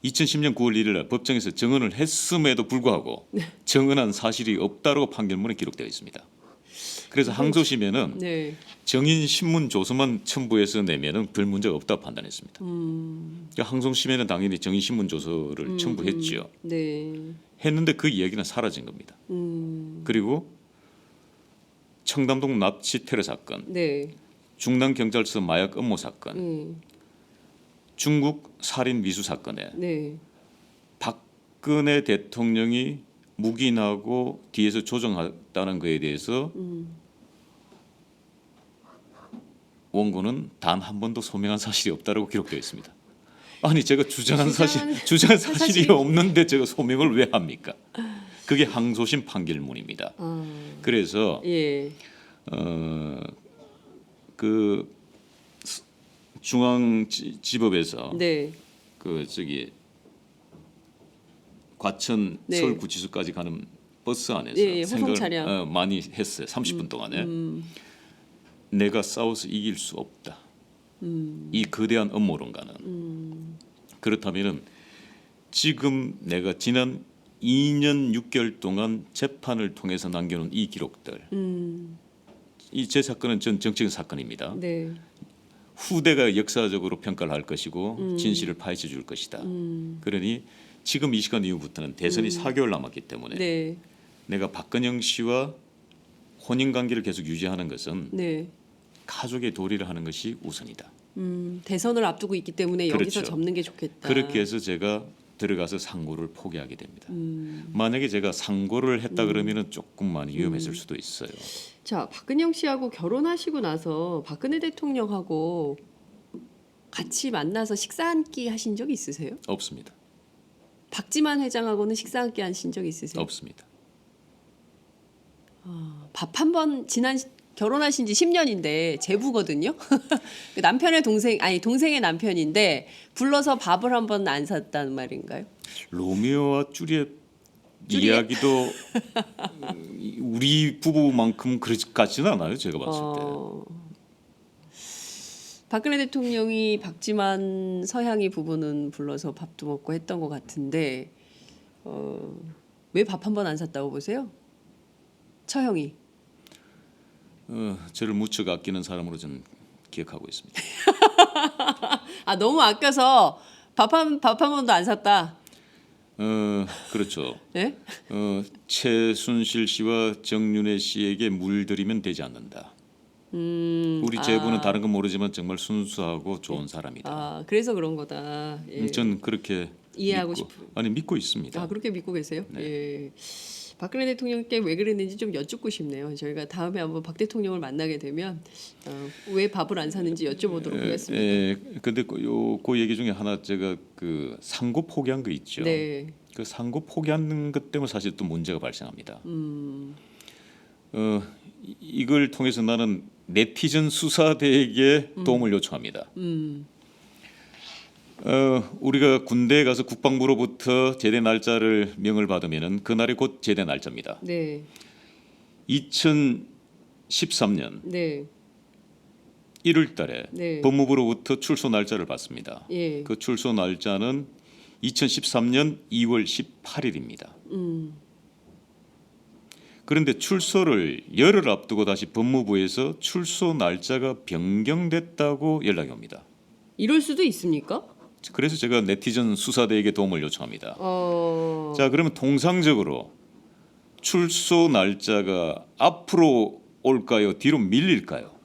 2010년 9월 1일 날 법정에서 증언을 했음에도 불구하고 증언한 사실이 없다고 판결문에 기록되어 있습니다. 그래서 항소심에는 네. 정인 신문 조서만 첨부해서 내면은 별 문제가 없다고 판단했습니다. 그러니까 항소심에는 당연히 정인 신문 조서를 첨부했지요. 네. 했는데 그 이야기는 사라진 겁니다. 그리고 청담동 납치 테러 사건, 네. 중남 경찰서 마약 업무 사건, 중국 살인 미수 사건에 네. 박근혜 대통령이 묵인하고 뒤에서 조정했다는 것에 대해서 원고는 단 한 번도 소명한 사실이 없다라고 기록되어 있습니다. 아니 제가 주장한 사실이 사실이 없는데 제가 소명을 왜 합니까? 그게 항소심 판결문입니다. 그래서 예. 그 중앙지법에서 네. 그 저기 과천 네. 서울구치소까지 가는 버스 안에서 예, 호송 생각을 차량. 많이 했어요. 30분 동안에 내가 싸워서 이길 수 없다. 이 거대한 음모론가는 그렇다면은 지금 내가 지난 2년 6개월 동안 재판을 통해서 남겨놓은 이 기록들, 이 제 사건은 전 정치적 사건입니다. 네. 후대가 역사적으로 평가를 할 것이고 진실을 파헤쳐 줄 것이다. 그러니 지금 이 시간 이후부터는 대선이 4개월 남았기 때문에 네. 내가 박근영 씨와 혼인 관계를 계속 유지하는 것은 네. 가족의 도리를 하는 것이 우선이다. 대선을 앞두고 있기 때문에 여기서 그렇죠. 접는 게 좋겠다. 그렇게 해서 제가 들어가서 상고를 포기하게 됩니다. 만약에 제가 상고를 했다 그러면은 조금 많이 위험했을 수도 있어요. 자, 박근영 씨하고 결혼하시고 나서 박근혜 대통령하고 같이 만나서 식사 한 끼 하신 적 있으세요? 없습니다. 박지만 회장하고는 식사 한 끼 하신 적 있으세요? 없습니다. 밥 한 번 결혼하신 지 10년인데 제부거든요. 그 남편의 동생의 남편인데 불러서 밥을 한 번 안 샀다는 말인가요? 로미오와 주리엣 이야기도 우리 부부만큼 그렇지는 않아요. 제가 봤을 때. 박근혜 대통령이 박지만 서향이 부부는 불러서 밥도 먹고 했던 것 같은데 왜 밥 한 번 안 샀다고 보세요? 처형이. 저를 무척 아끼는 사람으로 저는 기억하고 있습니다. 너무 아껴서 밥 한 번도 안 샀다. 그렇죠. 네? 최순실 씨와 정윤회 씨에게 물들이면 되지 않는다. 우리 제부는 다른 건 모르지만 정말 순수하고 좋은 사람이다. 그래서 그런 거다. 예. 전 그렇게 이해하고 믿고 있습니다. 그렇게 믿고 계세요? 네. 예. 박근혜 대통령께 왜 그랬는지 좀 여쭙고 싶네요. 저희가 다음에 한번 박 대통령을 만나게 되면 왜 밥을 안 사는지 여쭤보도록 하겠습니다. 근데 그 얘기 중에 하나 제가 그 상고 포기한 거 있죠. 네. 그 상고 포기하는 것 때문에 사실 또 문제가 발생합니다. 이걸 통해서 나는 네티즌 수사대에게 도움을 요청합니다. 우리가 군대에 가서 국방부로부터 제대 날짜를 명을 받으면은 그날이 곧 제대 날짜입니다. 네. 2013년 네. 1월달에 네. 법무부로부터 출소 날짜를 받습니다. 예. 그 출소 날짜는 2013년 2월 18일입니다. 그런데 출소를 열흘 앞두고 다시 법무부에서 출소 날짜가 변경됐다고 연락이 옵니다. 이럴 수도 있습니까? 그래서 제가 네티즌 수사대에게 도움을 요청합니다. 자, 그러면 통상적으로 출소 날짜가 앞으로 올까요? 뒤로 밀릴까요?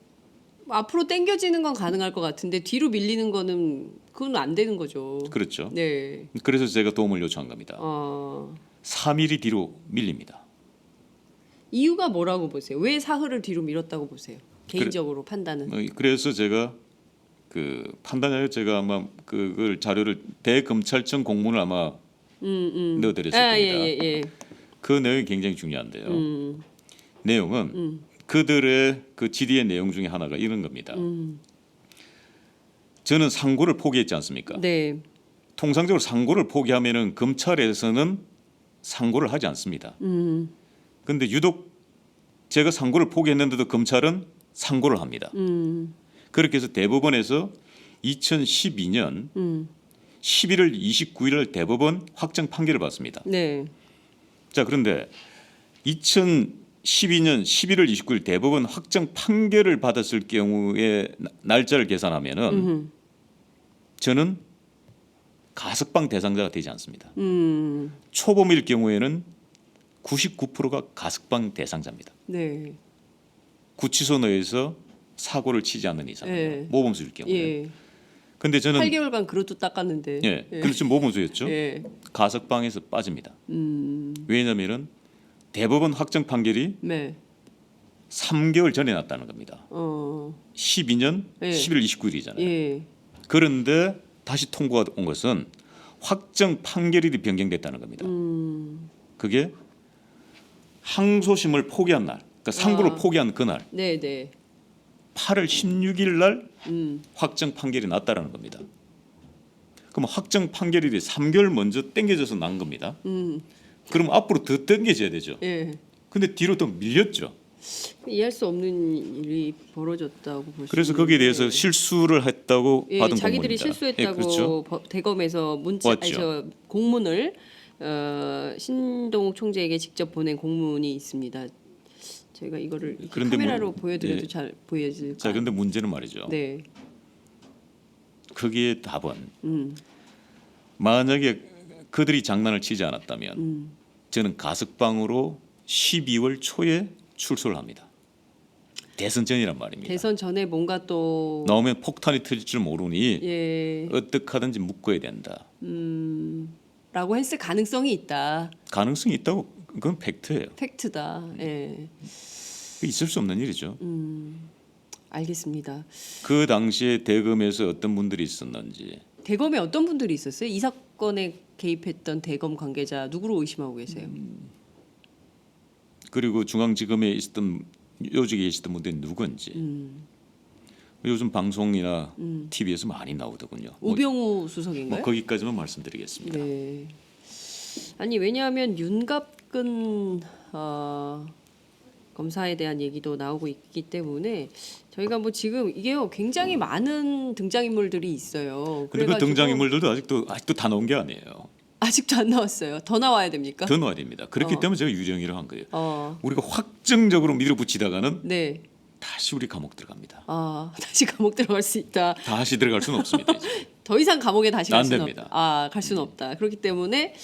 앞으로 당겨지는 건 가능할 것 같은데 뒤로 밀리는 거는 그건 안 되는 거죠. 그렇죠. 네. 그래서 제가 도움을 요청한 겁니다. 3일이 뒤로 밀립니다. 이유가 뭐라고 보세요? 왜 사흘을 뒤로 밀었다고 보세요? 개인적으로 판단은. 그래서 제가 그 판단하여 제가 아마 그걸 자료를 대검찰청 공문을 아마 넣어드렸을 겁니다. 예. 그 내용이 굉장히 중요한데요. 내용은 그들의 그 질의의 내용 중에 하나가 이런 겁니다. 저는 상고를 포기했지 않습니까? 네. 통상적으로 상고를 포기하면은 검찰에서는 상고를 하지 않습니다. 그런데 유독 제가 상고를 포기했는데도 검찰은 상고를 합니다. 그렇게 해서 대법원에서 2012년 11월 29일 대법원 확정 판결을 받습니다. 네. 자, 그런데 2012년 11월 29일 대법원 확정 판결을 받았을 경우에 날짜를 계산하면은 저는 가석방 대상자가 되지 않습니다. 초범일 경우에는 99%가 가석방 대상자입니다. 네. 구치소 내에서 사고를 치지 않는 이상은요. 예. 모범수일 경우에. 예. 근데 저는 8개월간 그릇도 닦았는데. 예, 그렇죠. 모범수였죠. 예. 가석방에서 빠집니다. 왜냐하면은 대법원 확정 판결이 네. 3개월 전에 났다는 겁니다. 12년 예. 11월 29일이잖아요. 예. 그런데 다시 통고가 온 것은 확정 판결일이 변경됐다는 겁니다. 그게 항소심을 포기한 날, 그러니까 상고를 포기한 그날, 네, 네. 8월 16일 날 확정 판결이 났다라는 겁니다. 그럼 확정 판결일이 3개월 먼저 땡겨져서 난 겁니다. 그럼 앞으로 더 땡겨져야 되죠. 예. 근데 뒤로 더 밀렸죠. 이해할 수 없는 일이 벌어졌다고 볼 수. 그래서 거기에 대해서 실수를 했다고 예, 받은 자기들이 공문입니다. 실수했다고 예, 그렇죠. 대검에서 왔죠. 공문을 신동욱 총재에게 직접 보낸 공문이 있습니다. 제가 이거를 이렇게 그런데 카메라로 보여드려도 예. 잘 보여질까요? 자, 그런데 문제는 말이죠. 네. 거기에 답은 만약에 그들이 장난을 치지 않았다면 저는 가석방으로 12월 초에 출소를 합니다. 대선 전이란 말입니다. 대선 전에 뭔가 또 나오면 폭탄이 터질 줄 모르니 예. 어떻게 하든지 묶어야 된다. 라고 했을 가능성이 있다. 가능성이 있다고 그건 팩트예요. 팩트다. 예. 있을 수 없는 일이죠. 알겠습니다. 그 당시에 대검에서 어떤 분들이 있었는지 대검에 어떤 분들이 있었어요? 이 사건에 개입했던 대검 관계자 누구로 의심하고 계세요? 그리고 중앙지검에 있었던 요직에 있었던 분들이 누군지 요즘 방송이나 TV에서 많이 나오더군요. 우병우 수석인가요? 거기까지만 말씀드리겠습니다. 네. 아니 왜냐하면 윤갑근 검사에 대한 얘기도 나오고 있기 때문에 저희가 뭐 지금 이게요 굉장히 많은 등장인물들이 있어요. 근데 그 그래가지고 등장인물들도 아직도 다 나온 게 아니에요. 아직도 안 나왔어요. 더 나와야 됩니까? 더 나와야 됩니다. 그렇기 때문에 제가 유령이라고 한 거예요. 어, 우리가 확정적으로 밀어붙이다가는 네. 다시 우리 감옥 들어갑니다. 다시 감옥 들어갈 수 있다. 다시 들어갈 수는 없습니다. 이제. 더 이상 감옥에 다시 갈 안 수는 됩니다. 없다. 갈 수는 없다. 그렇기 때문에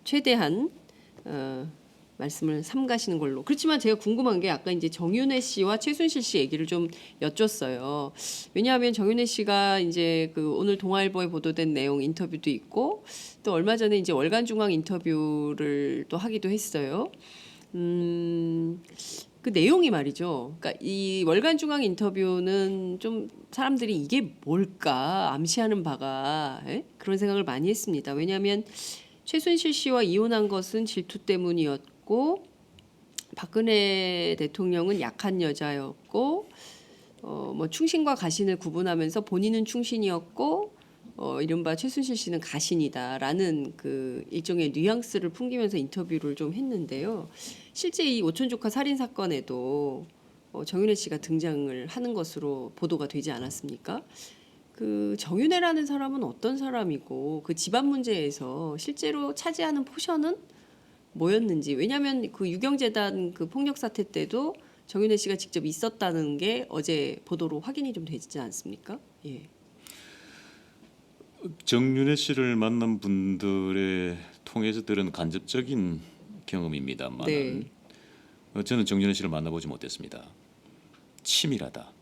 최대한 말씀을 삼가시는 걸로. 그렇지만 제가 궁금한 게 아까 이제 정윤회 씨와 최순실 씨 얘기를 좀 여쭸어요. 왜냐하면 정윤회 씨가 이제 그 오늘 동아일보에 보도된 내용 인터뷰도 있고 또 얼마 전에 이제 월간중앙 인터뷰를 또 하기도 했어요. 그 내용이 말이죠. 그러니까 이 월간중앙 인터뷰는 좀 사람들이 이게 뭘까 암시하는 바가 그런 생각을 많이 했습니다. 왜냐하면 최순실 씨와 이혼한 것은 질투 때문이었고 박근혜 대통령은 약한 여자였고 뭐 충신과 가신을 구분하면서 본인은 충신이었고 이른바 최순실 씨는 가신이다라는 그 일종의 뉘앙스를 풍기면서 인터뷰를 좀 했는데요. 실제 이 오촌 조카 살인 사건에도 정윤회 씨가 등장을 하는 것으로 보도가 되지 않았습니까? 그 정윤회라는 사람은 어떤 사람이고 그 집안 문제에서 실제로 차지하는 포션은 뭐였는지. 왜냐하면 그 유경재단 그 폭력 사태 때도 정윤회 씨가 직접 있었다는 게 어제 보도로 확인이 좀 되지 않습니까? 예. 정윤회 씨를 만난 분들의 통해서 들은 간접적인 경험입니다만 네. 저는 정윤회 씨를 만나보지 못했습니다. 치밀하다.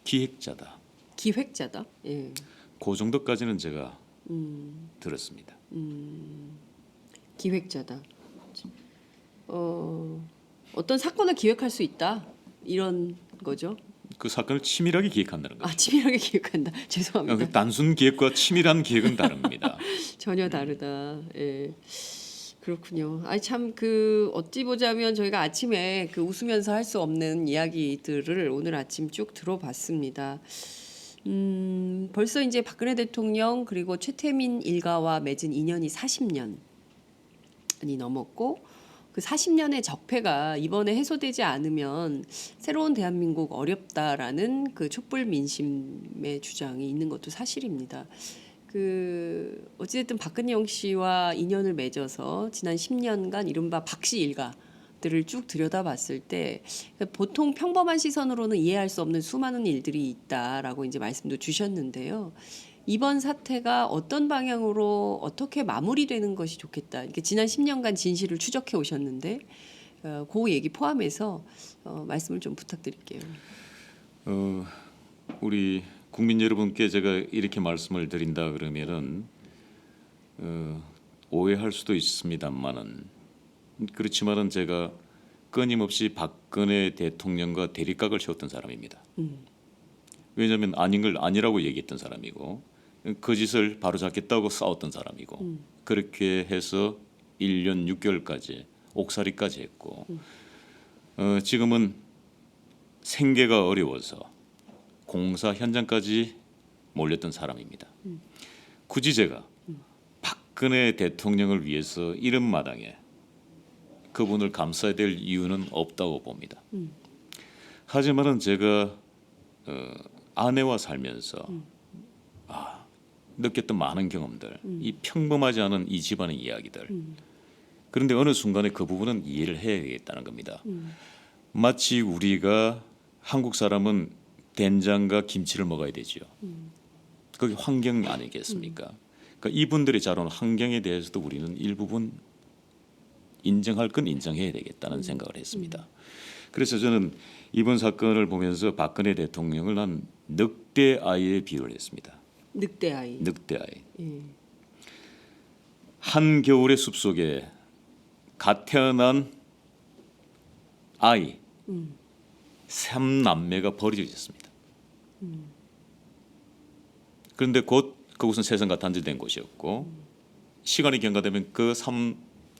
기획자다. 기획자다. 예. 그 정도까지는 제가 들었습니다. 기획자다. 어떤 사건을 기획할 수 있다 이런 거죠. 그 사건을 치밀하게 기획한다는 거죠. 치밀하게 기획한다. 죄송합니다. 단순 기획과 치밀한 기획은 다릅니다. 전혀 다르다. 예. 그렇군요. 참 그 어찌 보자면 저희가 아침에 그 웃으면서 할 수 없는 이야기들을 오늘 아침 쭉 들어봤습니다. 벌써 이제 박근혜 대통령 그리고 최태민 일가와 맺은 인연이 40년이 넘었고 그 40년의 적폐가 이번에 해소되지 않으면 새로운 대한민국 어렵다라는 그 촛불 민심의 주장이 있는 것도 사실입니다. 그 어찌됐든 박근영 씨와 인연을 맺어서 지난 10년간 이른바 박씨 일가들을 쭉 들여다봤을 때 보통 평범한 시선으로는 이해할 수 없는 수많은 일들이 있다라고 이제 말씀도 주셨는데요. 이번 사태가 어떤 방향으로 어떻게 마무리되는 것이 좋겠다. 이렇게 지난 10년간 진실을 추적해 오셨는데 그 얘기 포함해서 말씀을 좀 부탁드릴게요. 우리 국민 여러분께 제가 이렇게 말씀을 드린다 그러면은 오해할 수도 있습니다만은 그렇지만은 제가 끊임없이 박근혜 대통령과 대립각을 세웠던 사람입니다. 왜냐하면 아닌 걸 아니라고 얘기했던 사람이고 그 짓을 바로잡겠다고 싸웠던 사람이고 그렇게 해서 1년 6개월까지 옥살이까지 했고 지금은 생계가 어려워서 공사 현장까지 몰렸던 사람입니다. 굳이 제가 박근혜 대통령을 위해서 이런 마당에 그분을 감싸야 될 이유는 없다고 봅니다. 하지만은 제가 아내와 살면서 느꼈던 많은 경험들, 이 평범하지 않은 이 집안의 이야기들. 그런데 어느 순간에 그 부분은 이해를 해야겠다는 겁니다. 마치 우리가 한국 사람은 된장과 김치를 먹어야 되지요. 그게 환경 아니겠습니까? 그러니까 이분들이 자라온 환경에 대해서도 우리는 일부분 인정할 건 인정해야 되겠다는 생각을 했습니다. 그래서 저는 이번 사건을 보면서 박근혜 대통령을 난 늑대 아이에 비유를 했습니다. 늑대 아이. 늑대 아이. 한겨울의 숲속에 갓 태어난 아이 3남매가 버려져 있었습니다. 그런데 곧 그곳은 세상과 단절된 곳이었고 시간이 경과되면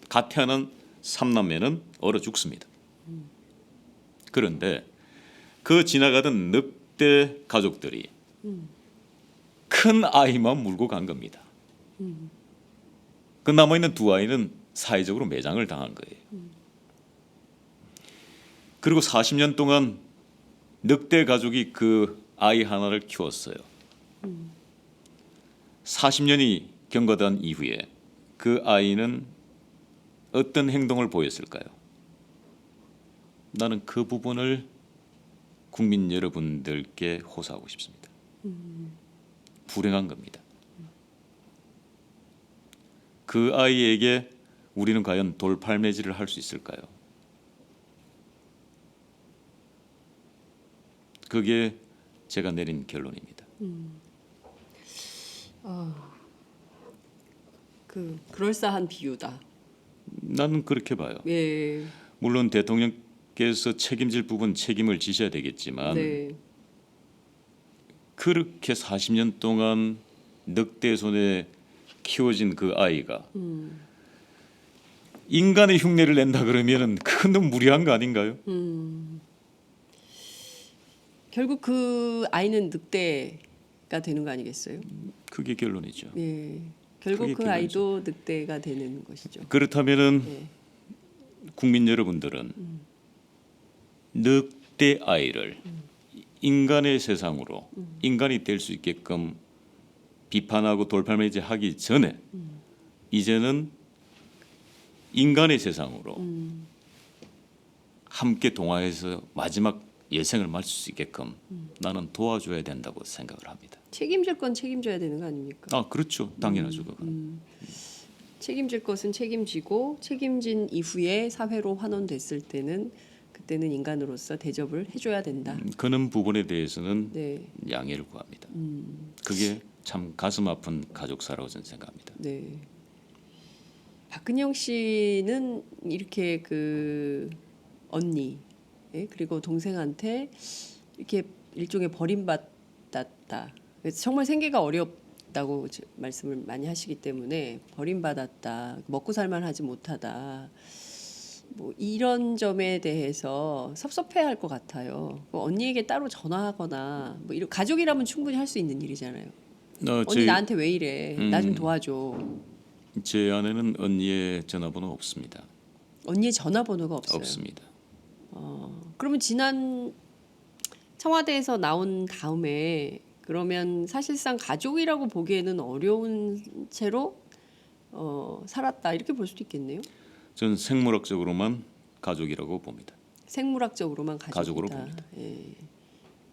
갓 태어난 3남매는 얼어 죽습니다. 그런데 그 지나가던 늑대 가족들이 큰 아이만 물고 간 겁니다. 그 남아있는 두 아이는 사회적으로 매장을 당한 거예요. 그리고 40년 동안 늑대 가족이 그 아이 하나를 키웠어요. 40년이 경과된 이후에 그 아이는 어떤 행동을 보였을까요? 나는 그 부분을 국민 여러분들께 호소하고 싶습니다. 불행한 겁니다. 그 아이에게 우리는 과연 돌팔매질을 할 수 있을까요? 그게 제가 내린 결론입니다. 그럴싸한 비유다. 나는 그렇게 봐요. 예. 물론 대통령께서 책임질 부분 책임을 지셔야 되겠지만 네. 그렇게 40년 동안 늑대 손에 키워진 그 아이가 인간의 흉내를 낸다 그러면은 그건 너무 무리한 거 아닌가요? 결국 그 아이는 늑대가 되는 거 아니겠어요? 그게 결론이죠. 예. 결국 그게 그 아이도 늑대가 되는 것이죠. 그렇다면은 예. 국민 여러분들은 늑대 아이를 인간의 세상으로 인간이 될 수 있게끔 비판하고 돌팔매질하기 전에 이제는 인간의 세상으로 함께 동화해서 마지막 예생을 마칠 수 있게끔 나는 도와줘야 된다고 생각을 합니다. 책임질 건 책임져야 되는 거 아닙니까? 아 그렇죠, 당연하죠. 그건. 책임질 것은 책임지고 책임진 이후에 사회로 환원됐을 때는 그때는 인간으로서 대접을 해줘야 된다. 그런 부분에 대해서는 네, 양해를 구합니다. 그게 참 가슴 아픈 가족사라고 저는 생각합니다. 네. 박근영 씨는 이렇게 그 언니 그리고 동생한테 이렇게 일종의 버림받았다. 그래서 정말 생계가 어렵다고 말씀을 많이 하시기 때문에 버림받았다. 먹고 살만하지 못하다. 뭐 이런 점에 대해서 섭섭해할 것 같아요. 뭐 언니에게 따로 전화하거나 뭐 이런 가족이라면 충분히 할 수 있는 일이잖아요. 언니 나한테 왜 이래? 나 좀 도와줘. 제 아내는 언니의 전화번호 없습니다. 언니의 전화번호가 없어요. 없습니다. 그러면 지난 청와대에서 나온 다음에 그러면 사실상 가족이라고 보기에는 어려운 채로 살았다 이렇게 볼 수도 있겠네요. 저는 생물학적으로만 가족이라고 봅니다. 생물학적으로만 가족으로 가족이다. 봅니다. 예.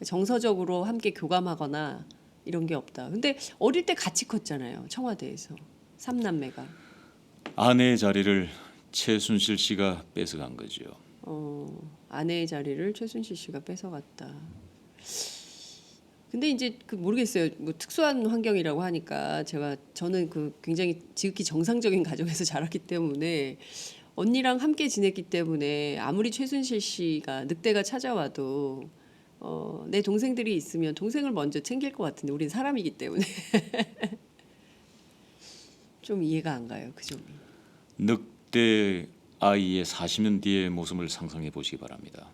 정서적으로 함께 교감하거나 이런 게 없다. 근데 어릴 때 같이 컸잖아요. 청와대에서 삼남매가. 아내의 자리를 최순실 씨가 뺏어간 거죠. 아내의 자리를 최순실 씨가 뺏어갔다. 근데 이제 그 모르겠어요. 뭐 특수한 환경이라고 하니까 저는 그 굉장히 지극히 정상적인 가정에서 자랐기 때문에 언니랑 함께 지냈기 때문에 아무리 최순실 씨가 늑대가 찾아와도 내 동생들이 있으면 동생을 먼저 챙길 것 같은데 우린 사람이기 때문에 좀 이해가 안 가요. 그 점이. 늑대 아이의 40년 뒤의 모습을 상상해 보시기 바랍니다.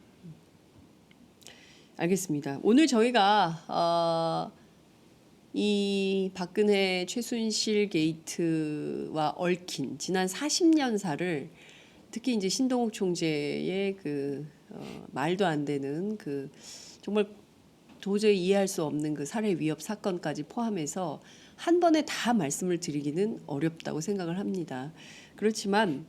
알겠습니다. 오늘 저희가 이 박근혜 최순실 게이트와 얽힌 지난 40년사를 특히 이제 신동욱 총재의 그 말도 안 되는 그 정말 도저히 이해할 수 없는 그 살해 위협 사건까지 포함해서 한 번에 다 말씀을 드리기는 어렵다고 생각을 합니다. 그렇지만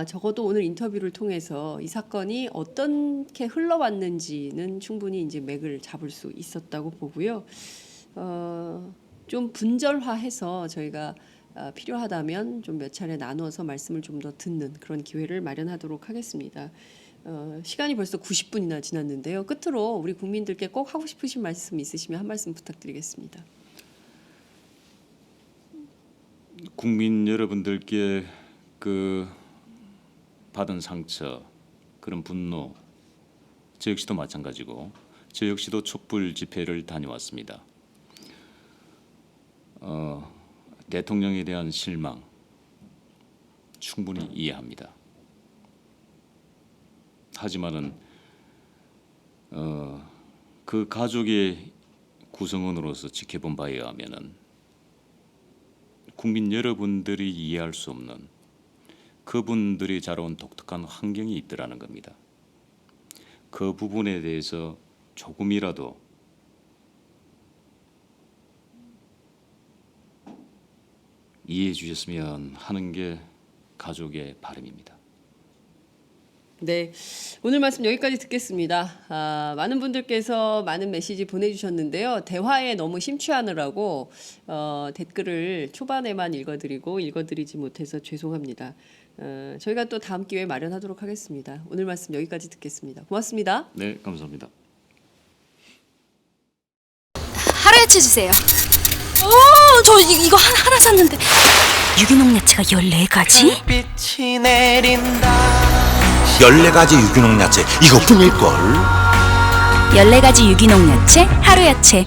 적어도 오늘 인터뷰를 통해서 이 사건이 어떻게 흘러왔는지는 충분히 이제 맥을 잡을 수 있었다고 보고요. 좀 분절화해서 저희가 필요하다면 좀 몇 차례 나눠서 말씀을 좀 더 듣는 그런 기회를 마련하도록 하겠습니다. 시간이 벌써 90분이나 지났는데요. 끝으로 우리 국민들께 꼭 하고 싶으신 말씀 있으시면 한 말씀 부탁드리겠습니다. 국민 여러분들께 그 받은 상처, 그런 분노, 저 역시도 마찬가지고 저 역시도 촛불 집회를 다녀왔습니다. 대통령에 대한 실망 충분히 이해합니다. 하지만은 그 가족의 구성원으로서 지켜본 바에 의하면은 국민 여러분들이 이해할 수 없는 그분들이 자라온 독특한 환경이 있더라는 겁니다. 그 부분에 대해서 조금이라도 이해해 주셨으면 하는 게 가족의 바람입니다. 네, 오늘 말씀 여기까지 듣겠습니다. 많은 분들께서 많은 메시지 보내주셨는데요. 대화에 너무 심취하느라고 댓글을 초반에만 읽어드리지 못해서 죄송합니다. 저희가 또 다음 기회에 마련하도록 하겠습니다. 오늘 말씀 여기까지 듣겠습니다. 고맙습니다. 네, 감사합니다. 하루야채 주세요. 저 이거 하나 샀는데 유기농 야채가 14가지? 빛이 내린다. 14가지 유기농 야채 이것뿐일걸. 14가지 유기농 야채 하루야채.